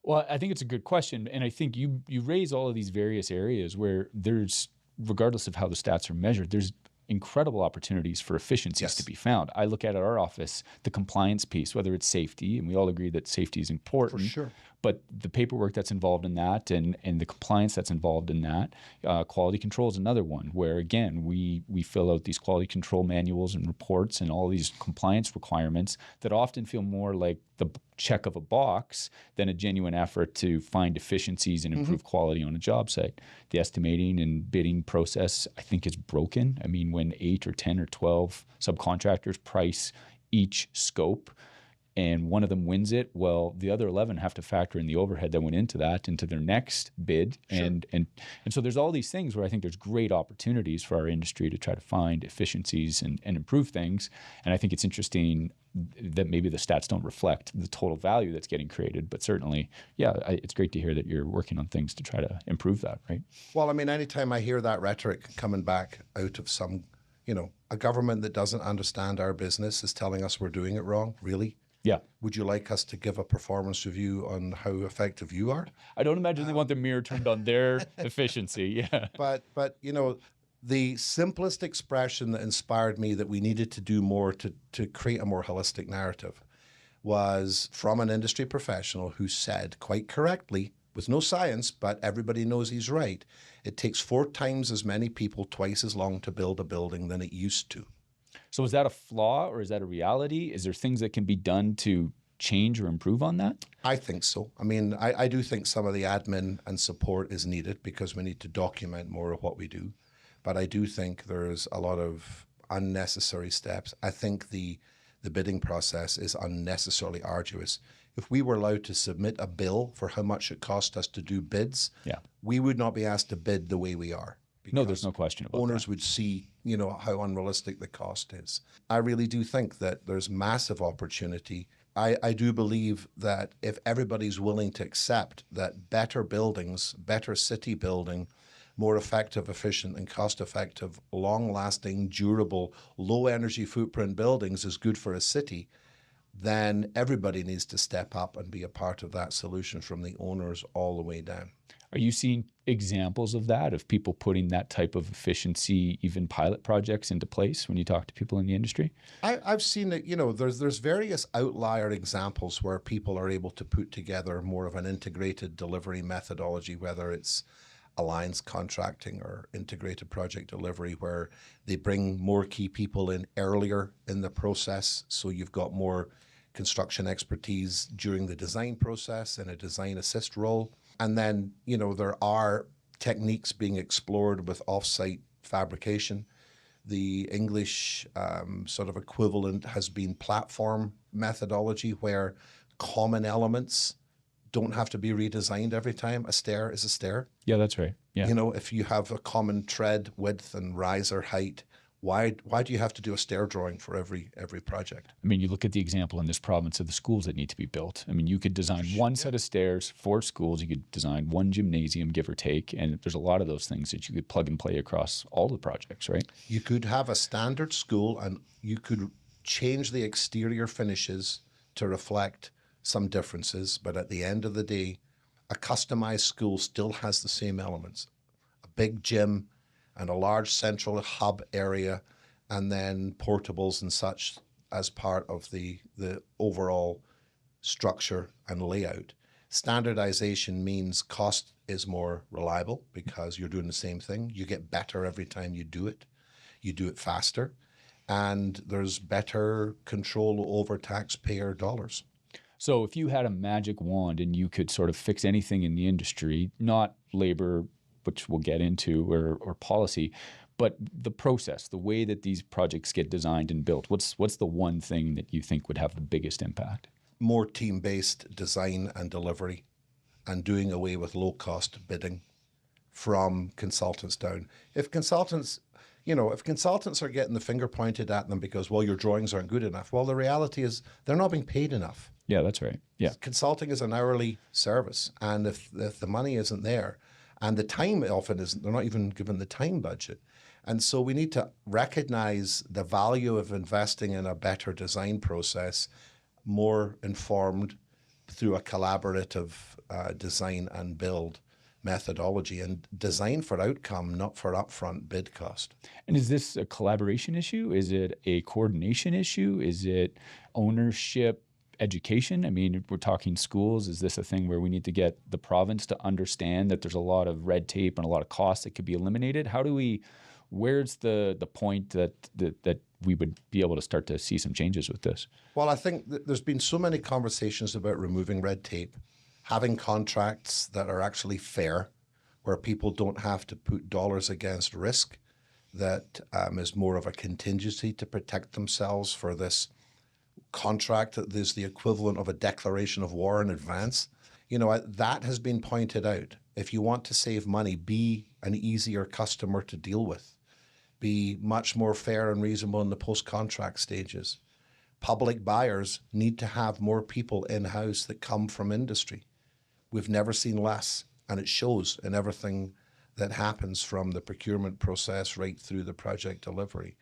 Well, I think it's a good question. And I think you raise all of these various areas where there's, regardless of how the stats are measured, there's incredible opportunities for efficiencies to be found. I look at our office, the compliance piece, whether it's safety, and we all agree that safety is important. For sure. But the paperwork that's involved in that and the compliance that's involved in that, quality control is another one where, again, we fill out these quality control manuals and reports and all these compliance requirements that often feel more like the check of a box than a genuine effort to find efficiencies and improve quality on a job site. The estimating and bidding process, I think, is broken. I mean, when 8 or 10 or 12 subcontractors price each scope, and one of them wins it, well, the other 11 have to factor in the overhead that went into that, into their next bid. Sure. And so there's all these things where I think there's great opportunities for our industry to try to find efficiencies and improve things. And I think it's interesting that maybe the stats don't reflect the total value that's getting created. But certainly, yeah, it's great to hear that you're working on things to try to improve that, right? Well, I mean, anytime I hear that rhetoric coming back out of some, a government that doesn't understand our business is telling us we're doing it wrong, really? Yeah. Would you like us to give a performance review on how effective you are? I don't imagine they want the mirror turned on their efficiency. Yeah. But the simplest expression that inspired me that we needed to do more to create a more holistic narrative was from an industry professional who said quite correctly, with no science, but everybody knows he's right, it takes 4 times as many people twice as long to build a building than it used to. So is that a flaw or is that a reality? Is there things that can be done to change or improve on that? I think so. I mean, I do think some of the admin and support is needed because we need to document more of what we do. But I do think there's a lot of unnecessary steps. I think the bidding process is unnecessarily arduous. If we were allowed to submit a bill for how much it cost us to do bids, we would not be asked to bid the way we are. No, there's no question about owners that. would see, how unrealistic the cost is. I really do think that there's massive opportunity. I do believe that if everybody's willing to accept that better buildings, better city building, more effective, efficient, and cost-effective, long-lasting, durable, low-energy footprint buildings is good for a city, then everybody needs to step up and be a part of that solution from the owners all the way down. Are you seeing examples of that, of people putting that type of efficiency, even pilot projects into place when you talk to people in the industry? I've seen it, there's various outlier examples where people are able to put together more of an integrated delivery methodology, whether it's alliance contracting or integrated project delivery, where they bring more key people in earlier in the process. So you've got more construction expertise during the design process in a design assist role. And then, there are techniques being explored with offsite fabrication. The English sort of equivalent has been platform methodology, where common elements don't have to be redesigned every time. A stair is a stair. Yeah, that's right. Yeah. If you have a common tread width and riser height, why do you have to do a stair drawing for every project? I mean, you look at the example in this province of the schools that need to be built. I mean, you could design one set of stairs for schools. You could design one gymnasium, give or take. And there's a lot of those things that you could plug and play across all the projects, right? You could have a standard school and you could change the exterior finishes to reflect some differences. But at the end of the day, a customized school still has the same elements. A big gym and a large central hub area, and then portables and such as part of the overall structure and layout. Standardization means cost is more reliable because you're doing the same thing. You get better every time you do it. You do it faster, and there's better control over taxpayer dollars. So if you had a magic wand and you could sort of fix anything in the industry, not labor, which we'll get into, or policy, but the process, the way that these projects get designed and built, what's the one thing that you think would have the biggest impact? More team-based design and delivery, and doing away with low-cost bidding from consultants down. If consultants are getting the finger pointed at them because, well, your drawings aren't good enough, well, the reality is they're not being paid enough. Yeah, that's right. Yeah. Consulting is an hourly service, and if the money isn't there, and the time often isn't, they're not even given the time budget. And so we need to recognize the value of investing in a better design process, more informed through a collaborative design and build methodology, and design for outcome, not for upfront bid cost. And is this a collaboration issue? Is it a coordination issue? Is it ownership, education? I mean, we're talking schools. Is this a thing where we need to get the province to understand that there's a lot of red tape and a lot of costs that could be eliminated? Where's the point that we would be able to start to see some changes with this? Well, I think that there's been so many conversations about removing red tape, having contracts that are actually fair, where people don't have to put dollars against risk, that is more of a contingency to protect themselves for this contract that is the equivalent of a declaration of war in advance. That has been pointed out. If you want to save money, be an easier customer to deal with. Be much more fair and reasonable in the post-contract stages. Public buyers need to have more people in-house that come from industry. We've never seen less, and it shows in everything that happens from the procurement process right through the project delivery.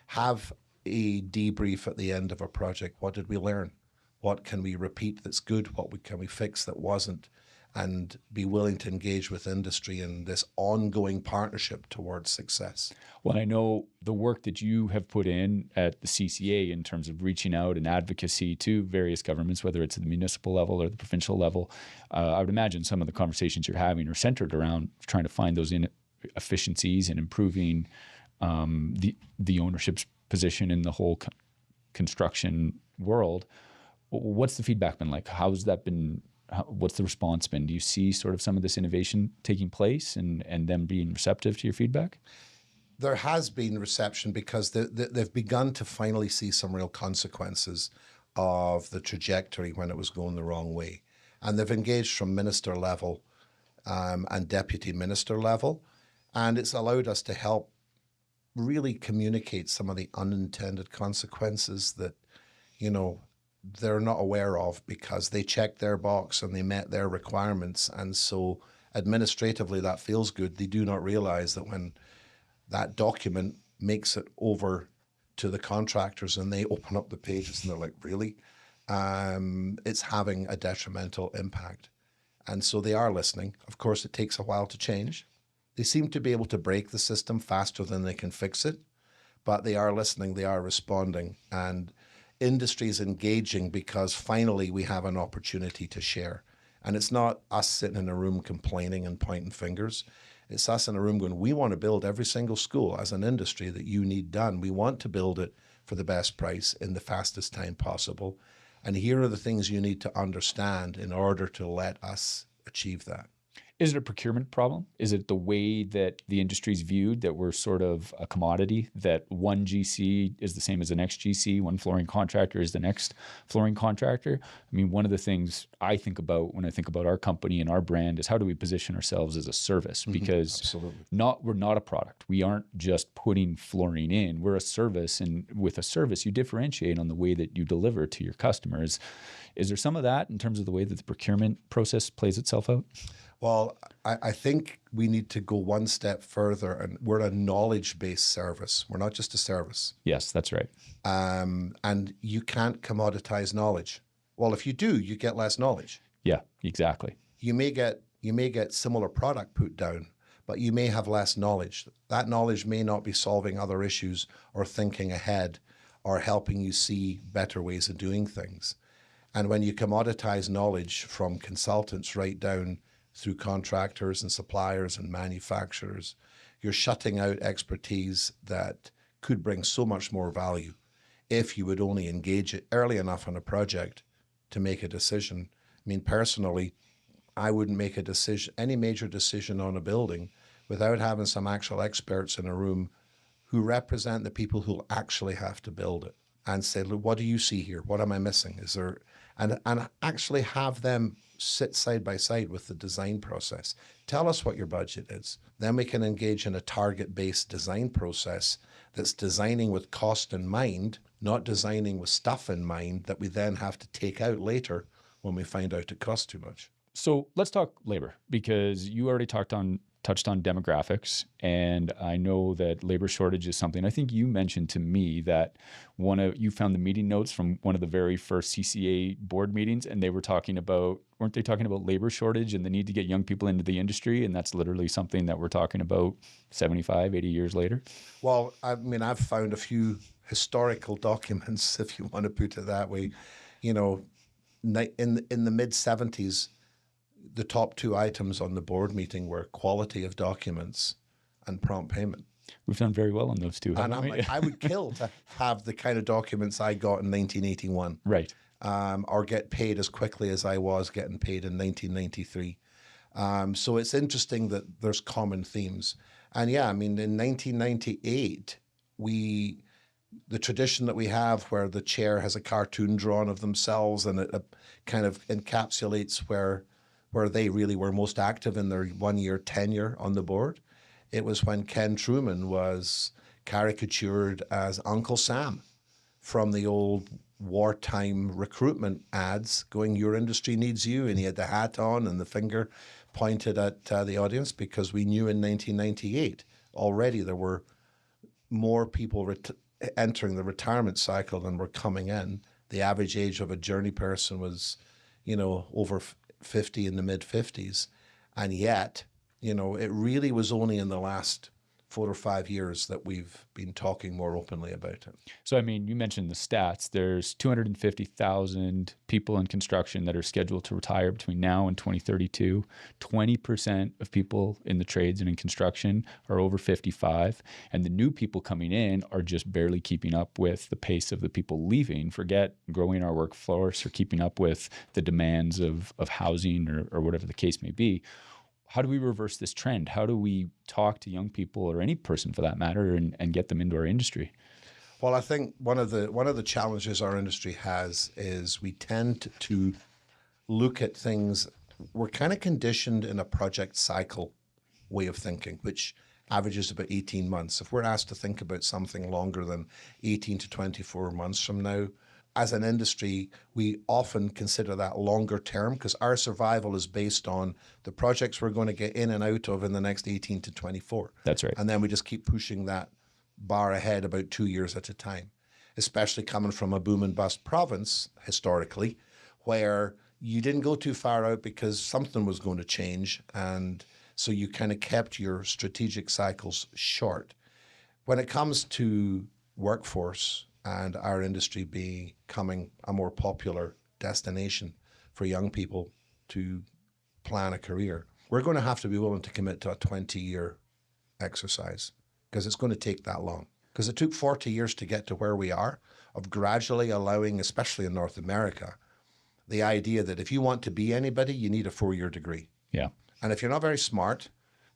Have a debrief at the end of a project. What did we learn? What can we repeat that's good? What can we fix that wasn't? And be willing to engage with industry in this ongoing partnership towards success. Well, I know the work that you have put in at the CCA in terms of reaching out and advocacy to various governments, whether it's at the municipal level or the provincial level. I would imagine some of the conversations you're having are centered around trying to find those efficiencies and improving the ownership's position in the whole construction world. What's the feedback been like? How's that been? What's the response been? Do you see sort of some of this innovation taking place and them being receptive to your feedback? There has been reception because they've begun to finally see some real consequences of the trajectory when it was going the wrong way. And they've engaged from minister level and deputy minister level. And it's allowed us to help really communicate some of the unintended consequences that, they're not aware of because they checked their box and they met their requirements. And so administratively, that feels good. They do not realize that when that document makes it over to the contractors and they open up the pages and they're like, really? it's having a detrimental impact. And so they are listening. Of course, it takes a while to change. They seem to be able to break the system faster than they can fix it, but they are listening, they are responding, and industry is engaging because finally we have an opportunity to share. And it's not us sitting in a room complaining and pointing fingers. It's us in a room going, we want to build every single school as an industry that you need done. We want to build it for the best price in the fastest time possible. And here are the things you need to understand in order to let us achieve that. Is it a procurement problem? Is it the way that the industry is viewed, that we're sort of a commodity, that one GC is the same as the next GC, one flooring contractor is the next flooring contractor? I mean, one of the things I think about when I think about our company and our brand is how do we position ourselves as a service? Because Absolutely. we're not a product. We aren't just putting flooring in. We're a service, and with a service, you differentiate on the way that you deliver to your customers. Is there some of that in terms of the way that the procurement process plays itself out? Well, I think we need to go one step further, and we're a knowledge-based service. We're not just a service. Yes, that's right. And you can't commoditize knowledge. Well, if you do, you get less knowledge. Yeah, exactly. You may get similar product put down, but you may have less knowledge. That knowledge may not be solving other issues or thinking ahead or helping you see better ways of doing things. And when you commoditize knowledge from consultants right down through contractors and suppliers and manufacturers, you're shutting out expertise that could bring so much more value if you would only engage it early enough on a project to make a decision. I mean, personally, I wouldn't make a decision, any major decision on a building, without having some actual experts in a room who represent the people who'll actually have to build it and say, look, what do you see here? What am I missing? Is there, and actually have them sit side by side with the design process. Tell us what your budget is. Then we can engage in a target-based design process that's designing with cost in mind, not designing with stuff in mind that we then have to take out later when we find out it costs too much. So let's talk labor, because you already touched on demographics, and I know that labor shortage is something. I think you mentioned to me that you found the meeting notes from one of the very first CCA board meetings, and weren't they talking about labor shortage and the need to get young people into the industry? And that's literally something that we're talking about 75, 80 years later. Well, I mean, I've found a few historical documents, if you want to put it that way. You know, in the mid 70s, the top two items on the board meeting were quality of documents and prompt payment. We've done very well on those two. And I'm like, I would kill to have the kind of documents I got in 1981. Right. Or get paid as quickly as I was getting paid in 1993. So it's interesting that there's common themes. And yeah, I mean, in 1998, the tradition that we have where the chair has a cartoon drawn of themselves and it kind of encapsulates where they really were most active in their 1 year tenure on the board. It was when Ken Truman was caricatured as Uncle Sam from the old wartime recruitment ads going, your industry needs you. And he had the hat on and the finger pointed at the audience, because we knew in 1998 already there were more people entering the retirement cycle than were coming in. The average age of a journey person was, over 50, in the mid 50s. And yet, it really was only in the last 4 or 5 years that we've been talking more openly about it. So, I mean, you mentioned the stats. There's 250,000 people in construction that are scheduled to retire between now and 2032. 20% of people in the trades and in construction are over 55. And the new people coming in are just barely keeping up with the pace of the people leaving. Forget growing our workforce or keeping up with the demands of housing or whatever the case may be. How do we reverse this trend? How do we talk to young people, or any person for that matter, and get them into our industry? Well, I think one of the challenges our industry has is we tend to look at things. We're kind of conditioned in a project cycle way of thinking, which averages about 18 months. If we're asked to think about something longer than 18 to 24 months from now, as an industry, we often consider that longer term, because our survival is based on the projects we're going to get in and out of in the next 18 to 24. That's right. And then we just keep pushing that bar ahead about 2 years at a time. especially coming from a boom and bust province historically, where you didn't go too far out because something was going to change. And so you kind of kept your strategic cycles short. When it comes to workforce and our industry becoming a more popular destination for young people to plan a career, we're going to have to be willing to commit to a 20-year exercise, because it's going to take that long. Because it took 40 years to get to where we are, of gradually allowing, especially in North America, the idea that if you want to be anybody, you need a 4-year degree. Yeah. And if you're not very smart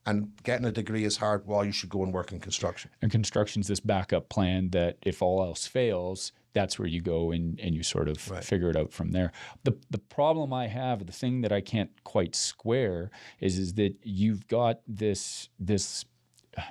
and getting a degree is hard, well, you should go and work in construction. And construction's this backup plan that if all else fails, that's where you go and you sort of figure it out from there. The problem I have, the thing that I can't quite square is that you've got this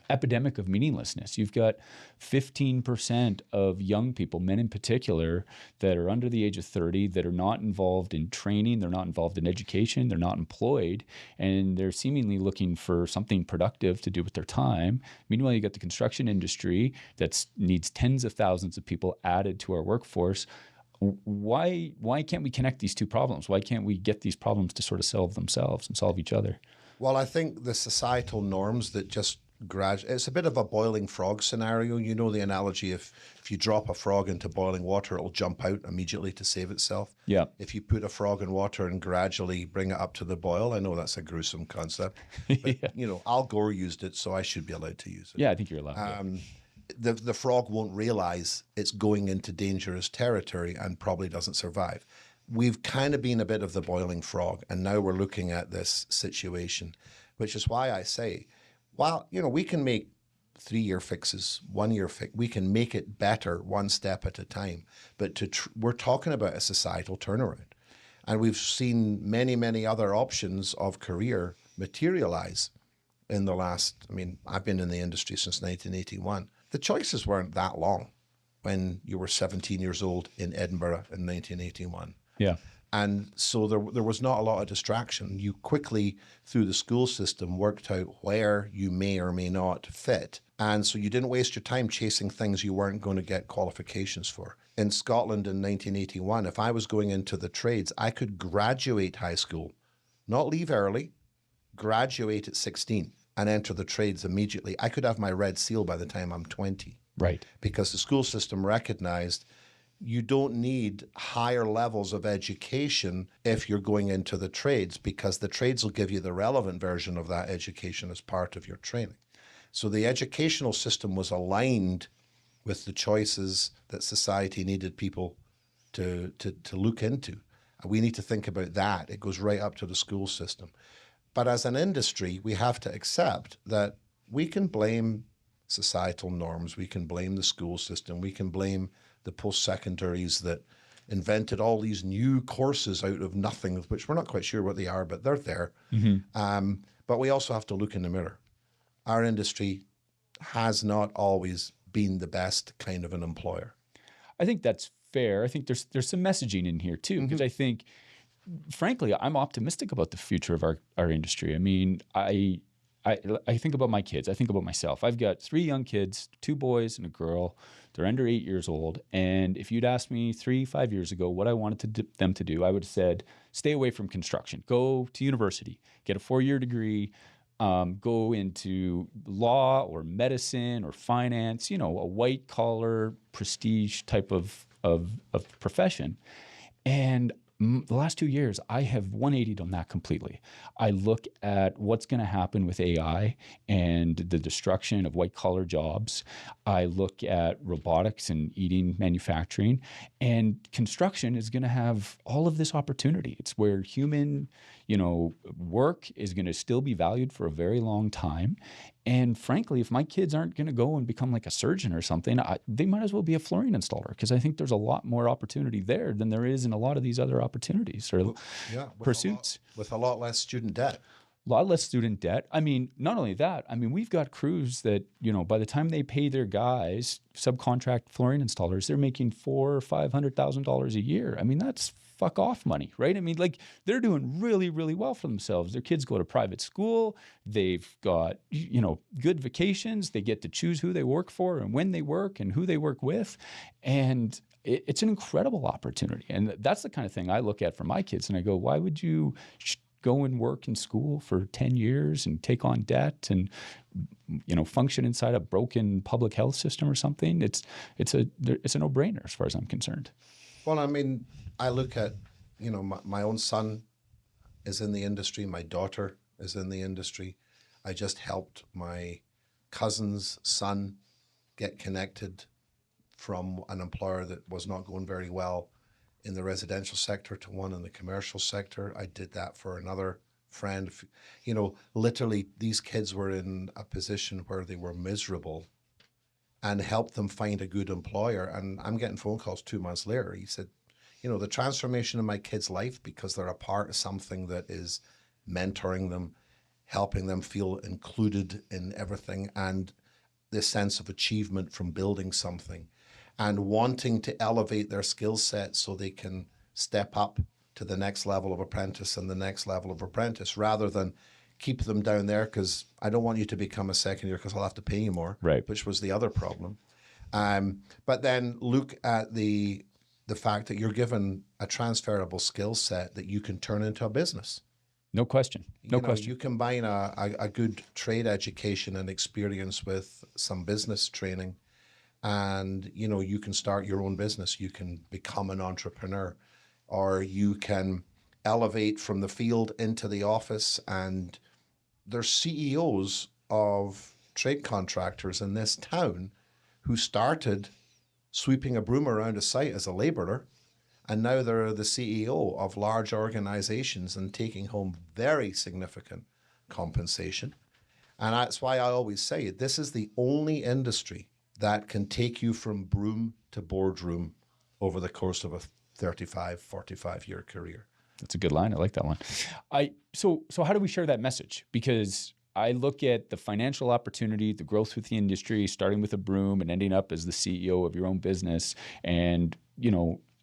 epidemic of meaninglessness. You've got 15% of young people, men in particular, that are under the age of 30 that are not involved in training, they're not involved in education, they're not employed, and they're seemingly looking for something productive to do with their time. Meanwhile, you got the construction industry that needs tens of thousands of people added to our workforce. Why can't we connect these two problems? Why can't we get these problems to sort of solve themselves and solve each other? Well, I think the societal norms that just it's a bit of a boiling frog scenario. You know the analogy, if you drop a frog into boiling water, it'll jump out immediately to save itself. Yeah. If you put a frog in water and gradually bring it up to the boil, I know that's a gruesome concept, but Al Gore used it, so I should be allowed to use it. Yeah, I think you're allowed. The frog won't realize it's going into dangerous territory and probably doesn't survive. We've kind of been a bit of the boiling frog, and now we're looking at this situation, which is why I say, while, we can make 3-year fixes, 1-year fix, we can make it better one step at a time. But we're talking about a societal turnaround. And we've seen many, many other options of career materialize in the last, I've been in the industry since 1981. The choices weren't that long when you were 17 years old in Edinburgh in 1981. Yeah. And so there was not a lot of distraction. You quickly, through the school system, worked out where you may or may not fit. And so you didn't waste your time chasing things you weren't going to get qualifications for. In Scotland in 1981, if I was going into the trades, I could graduate high school, not leave early, graduate at 16 and enter the trades immediately. I could have my red seal by the time I'm 20. Right. Because the school system recognized you don't need higher levels of education if you're going into the trades, because the trades will give you the relevant version of that education as part of your training. So the educational system was aligned with the choices that society needed people to look into. And we need to think about that. It goes right up to the school system. But as an industry, we have to accept that we can blame societal norms, we can blame the school system, we can blame the post-secondaries that invented all these new courses out of nothing, which we're not quite sure what they are, but they're there. Mm-hmm. But we also have to look in the mirror. Our industry has not always been the best kind of an employer. I think that's fair. I think there's some messaging in here too, because I think, frankly, I'm optimistic about the future of our industry. I think about my kids. I think about myself. I've got 3 young kids, 2 boys and a girl. They're under 8 years old. And if you'd asked me 3-5 years ago what I wanted them to do, I would have said, stay away from construction. Go to university, get a 4-year degree, go into law or medicine or finance, a white collar prestige type of profession. And the last 2 years, I have 180'd on that completely. I look at what's going to happen with AI and the destruction of white-collar jobs. I look at robotics and eating manufacturing. And construction is going to have all of this opportunity. It's where human, work is going to still be valued for a very long time. And frankly, if my kids aren't going to go and become like a surgeon or something, they might as well be a flooring installer, because I think there's a lot more opportunity there than there is in a lot of these other opportunities or pursuits. With a lot less student debt. A lot less student debt. Not only that, we've got crews that, by the time they pay their guys, subcontract flooring installers, they're making $400,000 or $500,000 a year. That's fuck off money, right? I mean, like they're doing really, really well for themselves. Their kids go to private school. They've got, good vacations. They get to choose who they work for and when they work and who they work with. And it's an incredible opportunity. And that's the kind of thing I look at for my kids. And I go, why would you go and work in school for 10 years and take on debt and, function inside a broken public health system or something? It's a no-brainer as far as I'm concerned. Well, I mean, I look at, my own son is in the industry. My daughter is in the industry. I just helped my cousin's son get connected from an employer that was not going very well in the residential sector to one in the commercial sector. I did that for another friend. Literally these kids were in a position where they were miserable and helped them find a good employer. And I'm getting phone calls 2 months later. He said, the transformation in my kid's life, because they're a part of something that is mentoring them, helping them feel included in everything, and this sense of achievement from building something and wanting to elevate their skill set so they can step up to the next level of apprentice and the next level of apprentice, rather than keep them down there because I don't want you to become a second year because I'll have to pay you more, right? Which was the other problem. But then look at the fact that you're given a transferable skill set that you can turn into a business. No question. No question. You combine a good trade education and experience with some business training, and you can start your own business. You can become an entrepreneur, or you can elevate from the field into the office. And there's CEOs of trade contractors in this town who started sweeping a broom around a site as a laborer, and now they're the CEO of large organizations and taking home very significant compensation. And that's why I always say this is the only industry that can take you from broom to boardroom over the course of a 35, 45-year career. That's a good line. I like that one. So how do we share that message? Because I look at the financial opportunity, the growth with the industry, starting with a broom and ending up as the CEO of your own business, and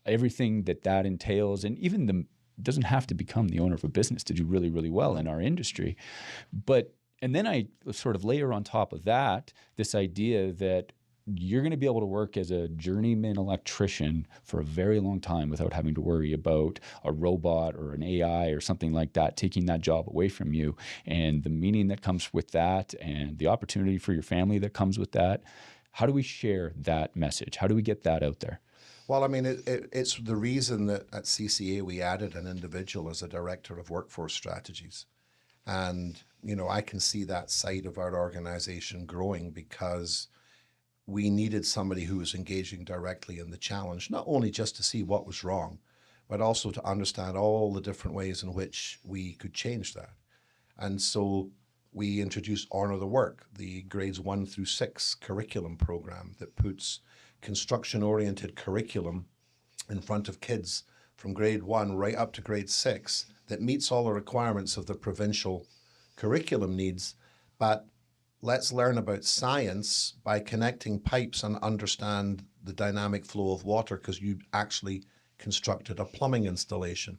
everything that entails, and even doesn't have to become the owner of a business to do really, really well in our industry. And then I sort of layer on top of that this idea that you're going to be able to work as a journeyman electrician for a very long time without having to worry about a robot or an AI or something like that taking that job away from you, and the meaning that comes with that and the opportunity for your family that comes with that. How do we share that message? How do we get that out there? Well, I mean, it's the reason that at CCA we added an individual as a director of workforce strategies. And, I can see that side of our organization growing because we needed somebody who was engaging directly in the challenge, not only just to see what was wrong, but also to understand all the different ways in which we could change that. And so we introduced Honor the Work, the grades 1 through 6 curriculum program that puts construction-oriented curriculum in front of kids from grade 1 right up to grade 6 that meets all the requirements of the provincial curriculum needs, but let's learn about science by connecting pipes and understand the dynamic flow of water because you actually constructed a plumbing installation,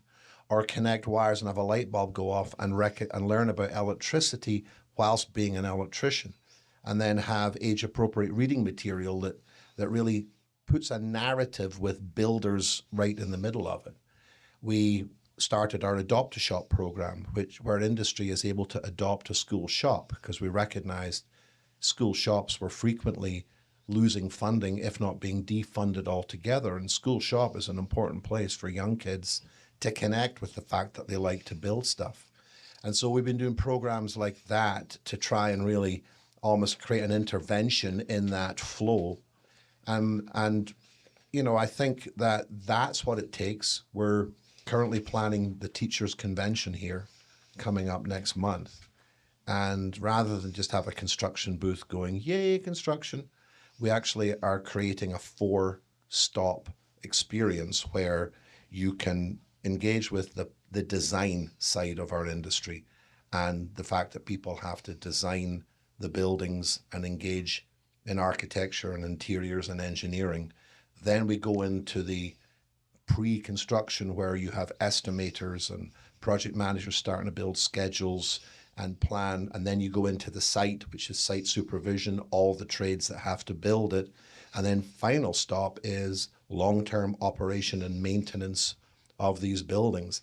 or connect wires and have a light bulb go off and learn about electricity whilst being an electrician, and then have age-appropriate reading material that really puts a narrative with builders right in the middle of it. We started our Adopt a Shop program, where industry is able to adopt a school shop, because we recognized school shops were frequently losing funding, if not being defunded altogether. And school shop is an important place for young kids to connect with the fact that they like to build stuff. And so we've been doing programs like that to try and really almost create an intervention in that flow. And I think that's what it takes. We're currently planning the teachers' convention here coming up next month. And rather than just have a construction booth going, yay, construction, we actually are creating a 4-stop experience where you can engage with the design side of our industry and the fact that people have to design the buildings and engage in architecture and interiors and engineering. Then we go into the pre-construction where you have estimators and project managers starting to build schedules and plan, and then you go into the site, which is site supervision, all the trades that have to build it, and then final stop is long-term operation and maintenance of these buildings.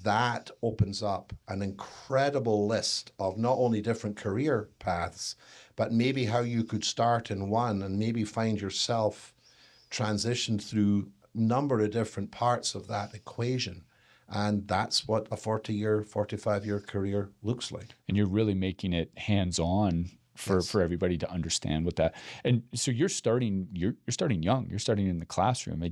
That opens up an incredible list of not only different career paths, but maybe how you could start in one and maybe find yourself transitioned through a number of different parts of that equation. And that's what a 40-year, 45-year career looks like. And you're really making it hands-on for everybody to understand what that. And so you're starting young. You're starting in the classroom.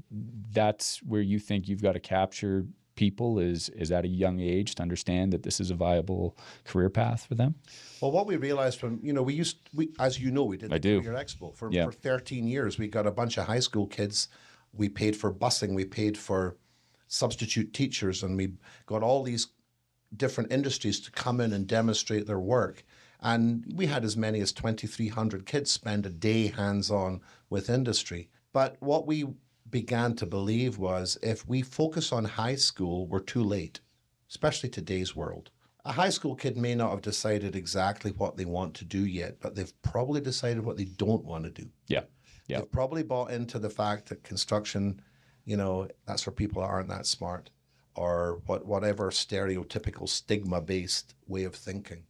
That's where you think you've got to capture people is at a young age to understand that this is a viable career path for them. Well, what we realized from, we as you know, we did the Career Expo for 13 years. We got a bunch of high school kids. We paid for busing. We paid for substitute teachers, and we got all these different industries to come in and demonstrate their work. And we had as many as 2,300 kids spend a day hands-on with industry. But what we began to believe was if we focus on high school, we're too late, especially today's world. A high school kid may not have decided exactly what they want to do yet, but they've probably decided what they don't want to do. Yeah. They've probably bought into the fact that construction, that's for people that aren't that smart, or whatever stereotypical stigma-based way of thinking.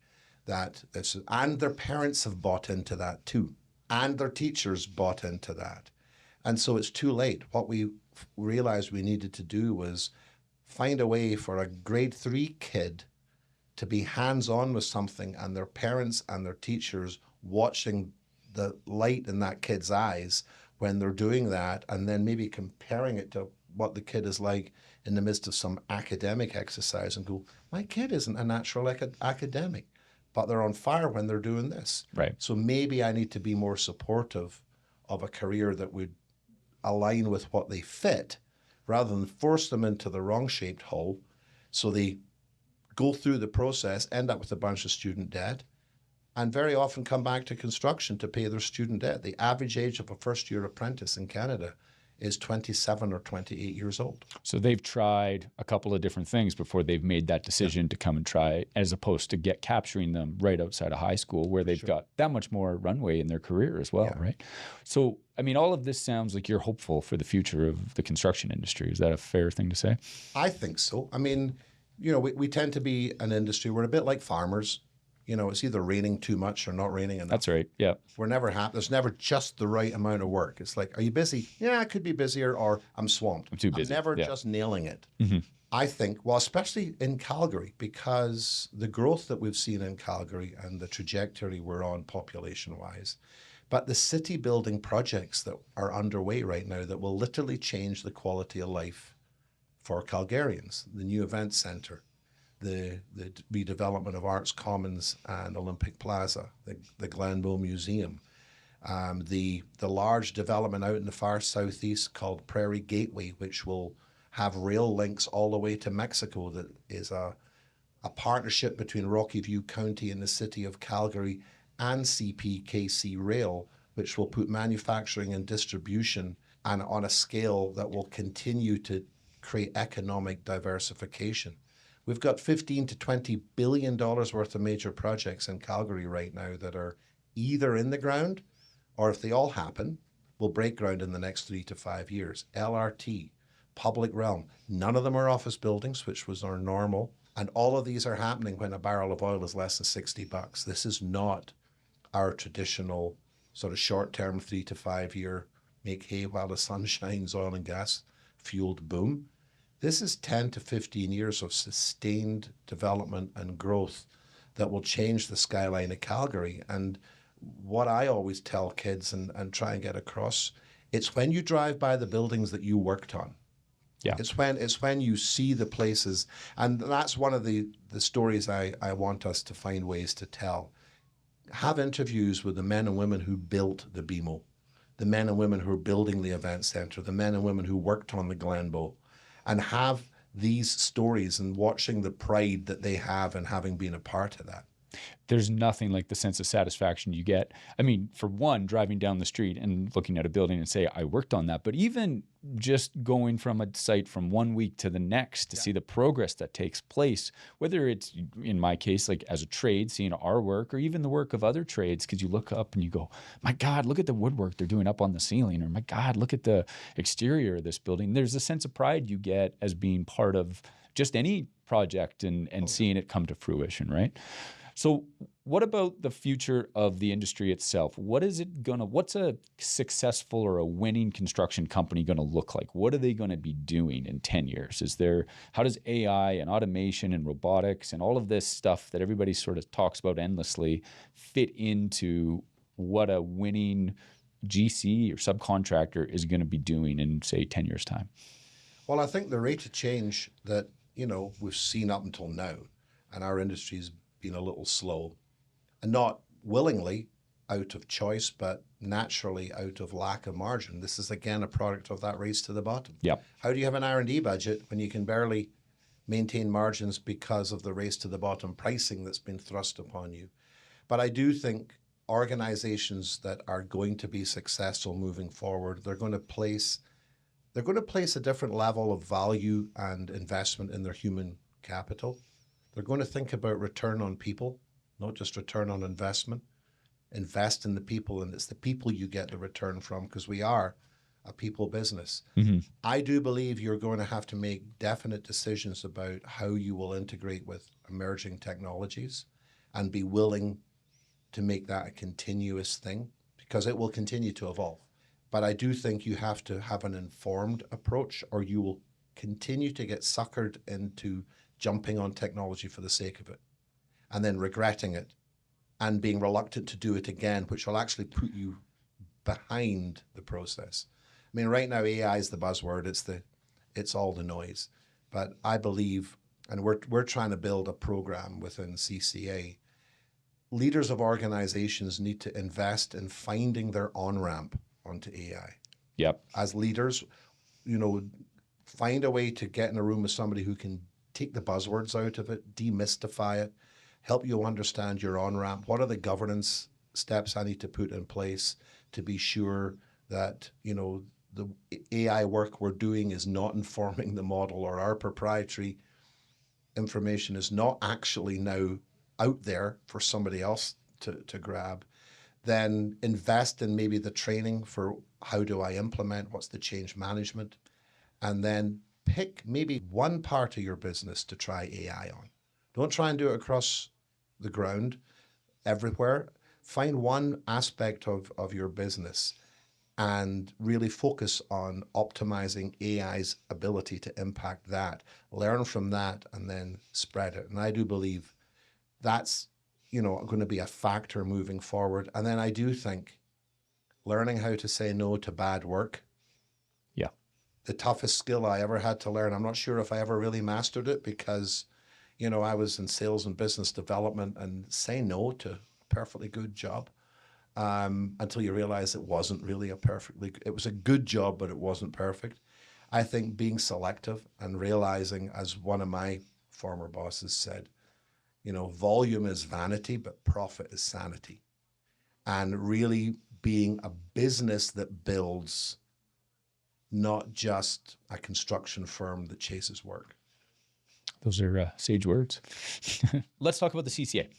And their parents have bought into that too, and their teachers bought into that. And so it's too late. What we realized we needed to do was find a way for a grade 3 kid to be hands-on with something, and their parents and their teachers watching the light in that kid's eyes when they're doing that, and then maybe comparing it to what the kid is like in the midst of some academic exercise and go, my kid isn't a natural academic, but they're on fire when they're doing this. Right. So maybe I need to be more supportive of a career that would align with what they fit rather than force them into the wrong-shaped hole so they go through the process, end up with a bunch of student debt, and very often come back to construction to pay their student debt. The average age of a first-year apprentice in Canada is 27 or 28 years old. So they've tried a couple of different things before they've made that decision to come and try, as opposed to capturing them right outside of high school where they've got that much more runway in their career as well, right? So, all of this sounds like you're hopeful for the future of the construction industry. Is that a fair thing to say? I think so. We tend to be an industry, we're a bit like farmers. It's either raining too much or not raining enough. That's right, yeah. We're never happy. There's never just the right amount of work. It's like, are you busy? Yeah, I could be busier, or I'm swamped. I'm too busy. I'm never just nailing it. Mm-hmm. I think, especially in Calgary, because the growth that we've seen in Calgary and the trajectory we're on population-wise, but the city building projects that are underway right now that will literally change the quality of life for Calgarians, the new event centre, the redevelopment of Arts Commons and Olympic Plaza, the Glenbow Museum, the large development out in the far southeast called Prairie Gateway, which will have rail links all the way to Mexico. That is a partnership between Rocky View County and the city of Calgary and CPKC Rail, which will put manufacturing and distribution and on a scale that will continue to create economic diversification. We've got $15 to $20 billion worth of major projects in Calgary right now that are either in the ground or, if they all happen, will break ground in the next 3 to 5 years. LRT, public realm, none of them are office buildings, which was our normal. And all of these are happening when a barrel of oil is less than $60. This is not our traditional sort of short-term 3 to 5 year make hay while the sun shines oil and gas fueled boom. This is 10 to 15 years of sustained development and growth that will change the skyline of Calgary. And what I always tell kids and try and get across, it's when you drive by the buildings that you worked on. Yeah. It's when you see the places. And that's one of the stories I want us to find ways to tell. Have interviews with the men and women who built the BMO, the men and women who are building the event centre, the men and women who worked on the Glenbow, and have these stories and watching the pride that they have in having been a part of that. There's nothing like the sense of satisfaction you get. I mean, for one, driving down the street and looking at a building and say, I worked on that. But even just going from a site from 1 week to the next to see the progress that takes place, whether it's, in my case, like as a trade, seeing our work or even the work of other trades, because you look up and you go, my God, look at the woodwork they're doing up on the ceiling, or my God, look at the exterior of this building. There's a sense of pride you get as being part of just any project and seeing it come to fruition, right? So what about the future of the industry itself? What's a successful or a winning construction company going to look like? What are they going to be doing in 10 years? How does AI and automation and robotics and all of this stuff that everybody sort of talks about endlessly fit into what a winning GC or subcontractor is going to be doing in, say, 10 years' time? Well, I think the rate of change that, we've seen up until now, and our industry's been a little slow, and not willingly out of choice, but naturally out of lack of margin. This is again a product of that race to the bottom. Yep. How do you have an R&D budget when you can barely maintain margins because of the race to the bottom pricing that's been thrust upon you? But I do think organizations that are going to be successful moving forward, they're going to place a different level of value and investment in their human capital. They're going to think about return on people, not just return on investment. Invest in the people, and it's the people you get the return from, because we are a people business. Mm-hmm. I do believe you're going to have to make definite decisions about how you will integrate with emerging technologies and be willing to make that a continuous thing, because it will continue to evolve. But I do think you have to have an informed approach, or you will continue to get suckered into jumping on technology for the sake of it, and then regretting it and being reluctant to do it again, which will actually put you behind the process. I mean, right now, AI is the buzzword. It's all the noise. But I believe, and we're trying to build a program within CCA, leaders of organizations need to invest in finding their on-ramp onto AI. Yep. As leaders, find a way to get in a room with somebody who can take the buzzwords out of it, demystify it, help you understand your on-ramp. What are the governance steps I need to put in place to be sure that, the AI work we're doing is not informing the model, or our proprietary information is not actually now out there for somebody else to grab. Then invest in maybe the training for how do I implement, what's the change management, and then pick maybe one part of your business to try AI on. Don't try and do it across the ground everywhere. Find one aspect of your business and really focus on optimizing AI's ability to impact that. Learn from that and then spread it. And I do believe that's, going to be a factor moving forward. And then I do think learning how to say no to bad work, the toughest skill I ever had to learn. I'm not sure if I ever really mastered it, because, I was in sales and business development, and say no to a perfectly good job until you realize it wasn't really it was a good job, but it wasn't perfect. I think being selective and realizing, as one of my former bosses said, volume is vanity, but profit is sanity. And really being a business that builds, not just a construction firm that chases work. Those are sage words. Let's talk about the CCA.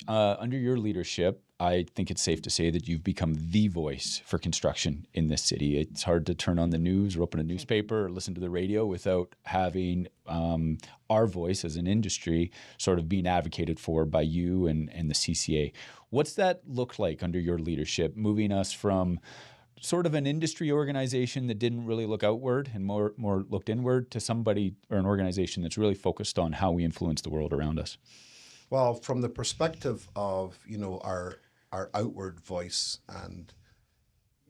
Under your leadership, I think it's safe to say that you've become the voice for construction in this city. It's hard to turn on the news or open a newspaper or listen to the radio without having our voice as an industry sort of being advocated for by you and the CCA. What's that look like under your leadership, moving us from sort of an industry organization that didn't really look outward and more looked inward to somebody or an organization that's really focused on how we influence the world around us? Well, from the perspective of, our outward voice and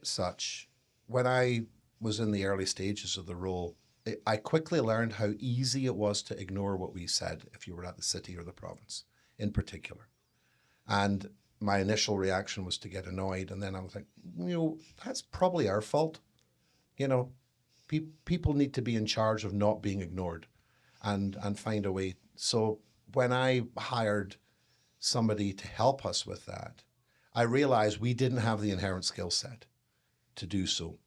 such, when I was in the early stages of the role, I quickly learned how easy it was to ignore what we said if you were at the city or the province in particular. And my initial reaction was to get annoyed. And then I was like, that's probably our fault. People need to be in charge of not being ignored and find a way. So when I hired somebody to help us with that, I realized we didn't have the inherent skill set to do so.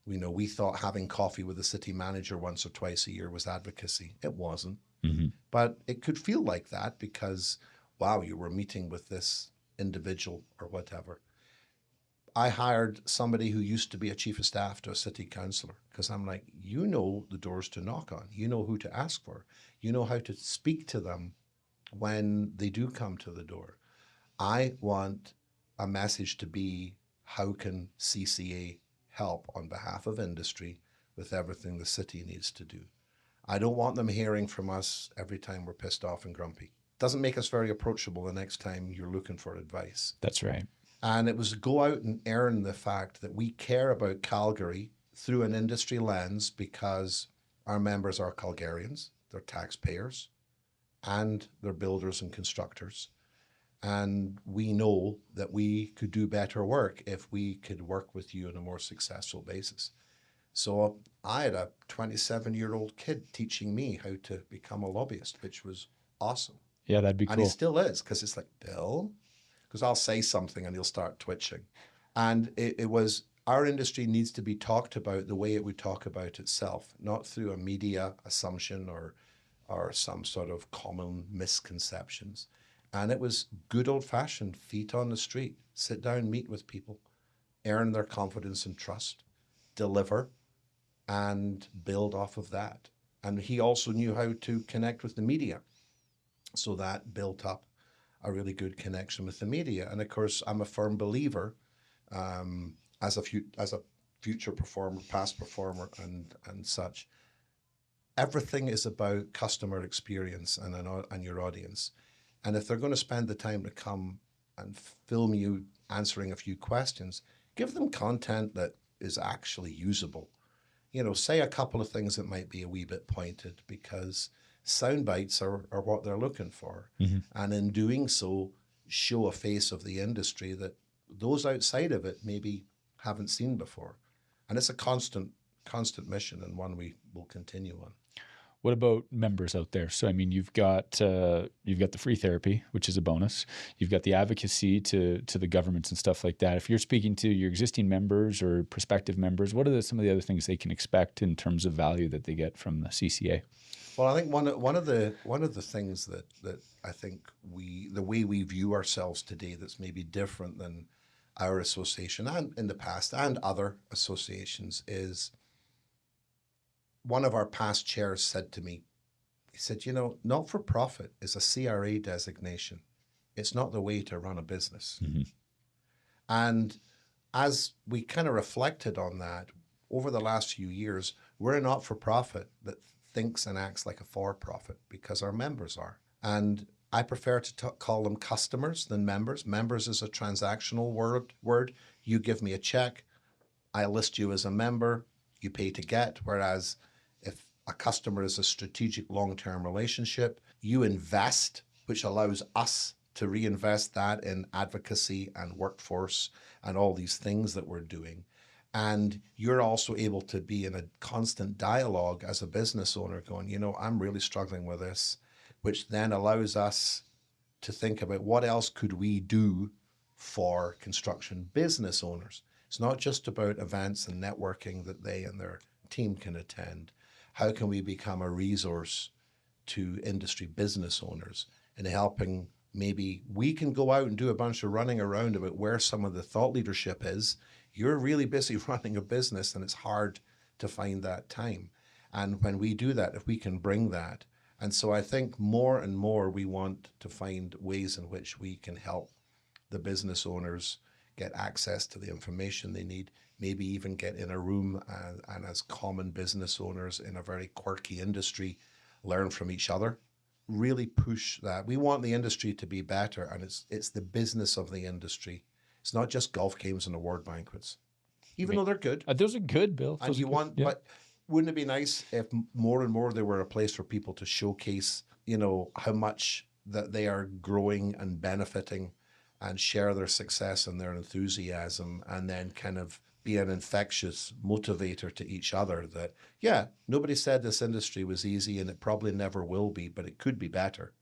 We thought having coffee with the city manager once or twice a year was advocacy. It wasn't. Mm-hmm. But it could feel like that because, wow, you were meeting with this individual or whatever. I hired somebody who used to be a chief of staff to a city councillor because I'm like, you know the doors to knock on. You know who to ask for. You know how to speak to them when they do come to the door. I want a message to be, how can CCA help on behalf of industry with everything the city needs to do? I don't want them hearing from us every time we're pissed off and grumpy. Doesn't make us very approachable the next time you're looking for advice. That's right. And it was go out and earn the fact that we care about Calgary through an industry lens because our members are Calgarians, they're taxpayers, and they're builders and constructors. And we know that we could do better work if we could work with you on a more successful basis. So I had a 27-year-old kid teaching me how to become a lobbyist, which was awesome. Yeah, that'd be cool. And he still is, because it's like, Bill? Because I'll say something and he'll start twitching. And it was, our industry needs to be talked about the way it would talk about itself, not through a media assumption or some sort of common misconceptions. And it was good old-fashioned feet on the street, sit down, meet with people, earn their confidence and trust, deliver, and build off of that. And he also knew how to connect with the media. So that built up a really good connection with the media. And of course, I'm a firm believer as a future performer, past performer, and such. Everything is about customer experience and your audience. And if they're going to spend the time to come and film you answering a few questions, give them content that is actually usable. Say a couple of things that might be a wee bit pointed, because sound bites are what they're looking for. Mm-hmm. And in doing so, show a face of the industry that those outside of it maybe haven't seen before. And it's a constant mission, and one we will continue on. What about members out there? So, I mean, you've got the free therapy, which is a bonus. You've got the advocacy to the governments and stuff like that. If you're speaking to your existing members or prospective members, what are some of the other things they can expect in terms of value that they get from the CCA? Well, I think one of the things that I think the way we view ourselves today that's maybe different than our association and in the past and other associations is, one of our past chairs said to me, he said, not-for-profit is a CRA designation. It's not the way to run a business. Mm-hmm. And as we kind of reflected on that over the last few years, we're a not-for-profit that thinks and acts like a for-profit because our members are. And I prefer to call them customers than members. Members is a transactional word. You give me a check, I list you as a member, you pay to get, whereas if a customer is a strategic long-term relationship, you invest, which allows us to reinvest that in advocacy and workforce and all these things that we're doing. And you're also able to be in a constant dialogue as a business owner going, I'm really struggling with this, which then allows us to think about what else could we do for construction business owners. It's not just about events and networking that they and their team can attend. How can we become a resource to industry business owners in helping? Maybe we can go out and do a bunch of running around about where some of the thought leadership is. You're really busy running a business and it's hard to find that time. And when we do that, if we can bring that. And so I think more and more we want to find ways in which we can help the business owners get access to the information they need, maybe even get in a room and as common business owners in a very quirky industry, learn from each other, really push that. We want the industry to be better, and it's the business of the industry. It's not just golf games and award banquets, even though they're good. Those are good, Bill. And you want, but wouldn't it be nice if more and more there were a place for people to showcase, how much that they are growing and benefiting and share their success and their enthusiasm, and then kind of be an infectious motivator to each other that, nobody said this industry was easy and it probably never will be, but it could be better.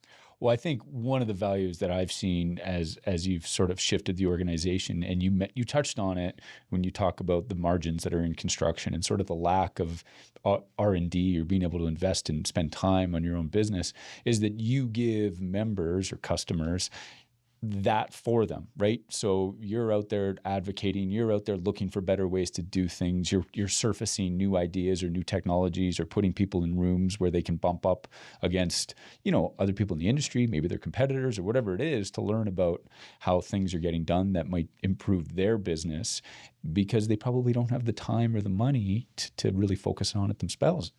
Well, I think one of the values that I've seen as you've sort of shifted the organization, and you touched on it when you talk about the margins that are in construction and sort of the lack of R&D or being able to invest and spend time on your own business, is that you give members or customers that for them, right? So you're out there advocating, you're out there looking for better ways to do things. You're surfacing new ideas or new technologies, or putting people in rooms where they can bump up against, other people in the industry, maybe their competitors or whatever it is, to learn about how things are getting done that might improve their business, because they probably don't have the time or the money to really focus on it themselves.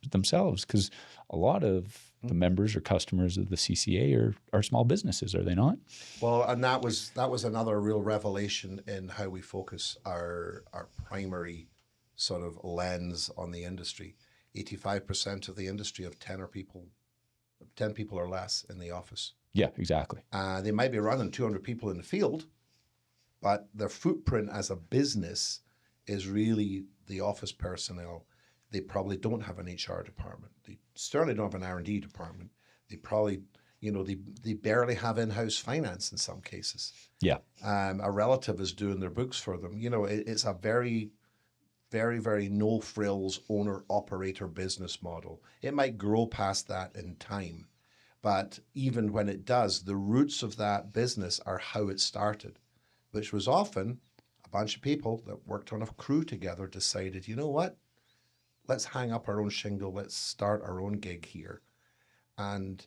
Because a lot of the members or customers of the CCA are small businesses, are they not? Well, and that was another real revelation in how we focus our primary sort of lens on the industry. 85% of the industry have 10 people or less in the office. Yeah, exactly. They might be running 200 people in the field, but their footprint as a business is really the office personnel. They probably don't have an HR department. They certainly don't have an R&D department. They probably, they barely have in-house finance in some cases. Yeah. A relative is doing their books for them. It's a very, very, very no-frills owner-operator business model. It might grow past that in time, but even when it does, the roots of that business are how it started, which was often a bunch of people that worked on a crew together decided, you know what? Let's hang up our own shingle. Let's start our own gig here, and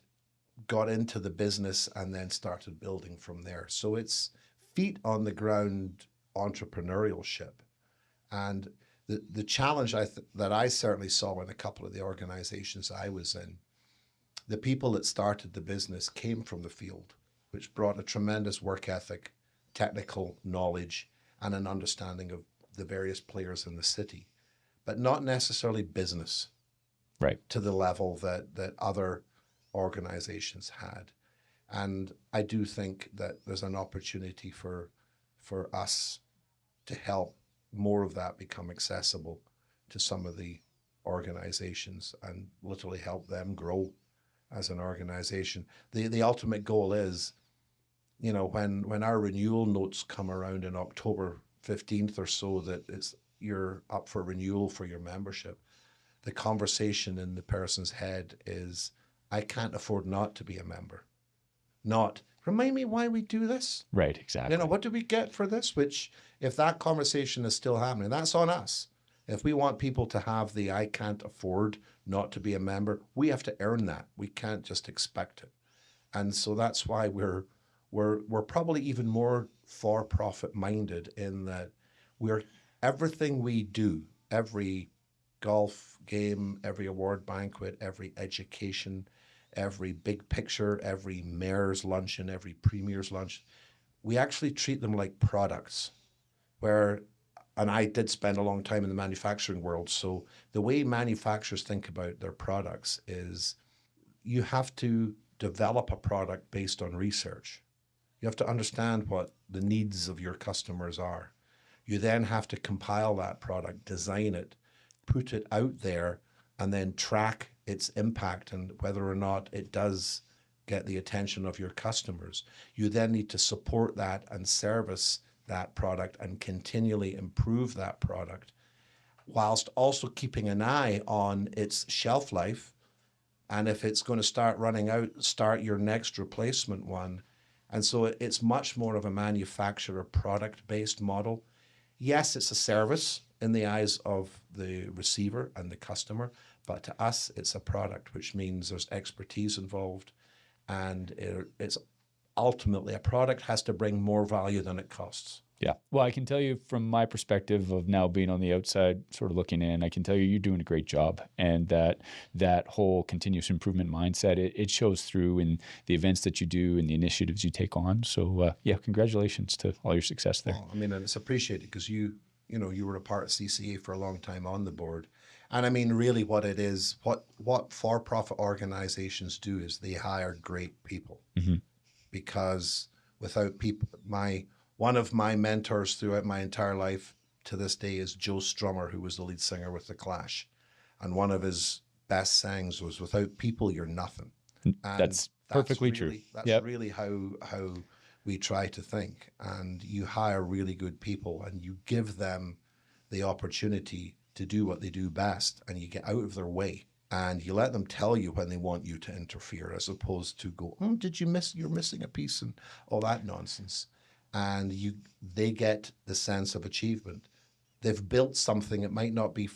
got into the business and then started building from there. So it's feet on the ground entrepreneurship. And the challenge that I certainly saw in a couple of the organizations I was in, the people that started the business came from the field, which brought a tremendous work ethic, technical knowledge, and an understanding of the various players in the city, but not necessarily business, right, to the level that other organizations had. And I do think that there's an opportunity for us to help more of that become accessible to some of the organizations and literally help them grow as an organization. The ultimate goal is, when our renewal notes come around in October 15th or so, that you're up for renewal for your membership, the conversation in the person's head is, I can't afford not to be a member. Not, remind me why we do this. Right, exactly. What do we get for this? Which, if that conversation is still happening, that's on us. If we want people to have the I can't afford not to be a member, we have to earn that. We can't just expect it. And so that's why we're probably even more for-profit minded, in that everything we do, every golf game, every award banquet, every education, every big picture, every mayor's luncheon, every premier's lunch, we actually treat them like products. And I did spend a long time in the manufacturing world, so the way manufacturers think about their products is, you have to develop a product based on research. You have to understand what the needs of your customers are. You then have to compile that product, design it, put it out there, and then track its impact and whether or not it does get the attention of your customers. You then need to support that and service that product and continually improve that product, whilst also keeping an eye on its shelf life. And if it's going to start running out, start your next replacement one. And so it's much more of a manufacturer product-based model. Yes, it's a service in the eyes of the receiver and the customer, but to us, it's a product, which means there's expertise involved, and it's ultimately, a product has to bring more value than it costs. Yeah. Well, I can tell you from my perspective of now being on the outside, sort of looking in, I can tell you're doing a great job. And that whole continuous improvement mindset, it shows through in the events that you do and the initiatives you take on. So congratulations to all your success there. Well, and it's appreciated, because you were a part of CCA for a long time on the board. And really what it is, what for-profit organizations do is they hire great people. Mm-hmm. Because without people, one of my mentors throughout my entire life to this day is Joe Strummer, who was the lead singer with The Clash. And one of his best sayings was, without people, you're nothing. And That's perfectly true. That's really how we try to think. And you hire really good people and you give them the opportunity to do what they do best, and you get out of their way. And you let them tell you when they want you to interfere, as opposed to go, you're missing a piece and all that nonsense. And they get the sense of achievement. They've built something. It might not be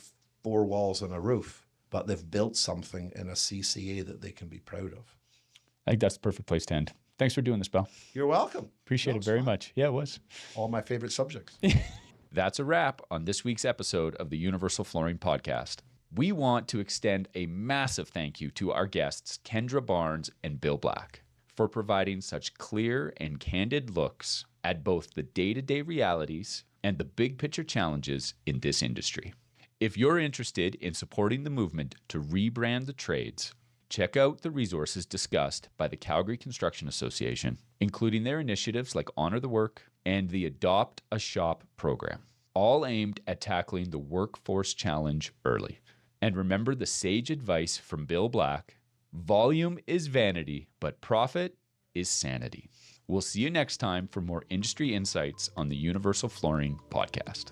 4 walls and a roof, but they've built something in a CCA that they can be proud of. I think that's the perfect place to end. Thanks for doing this, Bell. You're welcome. Appreciate it very much. Yeah, it was. All my favorite subjects. That's a wrap on this week's episode of the Universal Flooring Podcast. We want to extend a massive thank you to our guests, Kendra Barnes and Bill Black, for providing such clear and candid looks at both the day-to-day realities and the big picture challenges in this industry. If you're interested in supporting the movement to rebrand the trades, check out the resources discussed by the Calgary Construction Association, including their initiatives like Honor the Work and the Adopt a Shop program, all aimed at tackling the workforce challenge early. And remember the sage advice from Bill Black: volume is vanity, but profit is sanity. We'll see you next time for more industry insights on the Universal Flooring Podcast.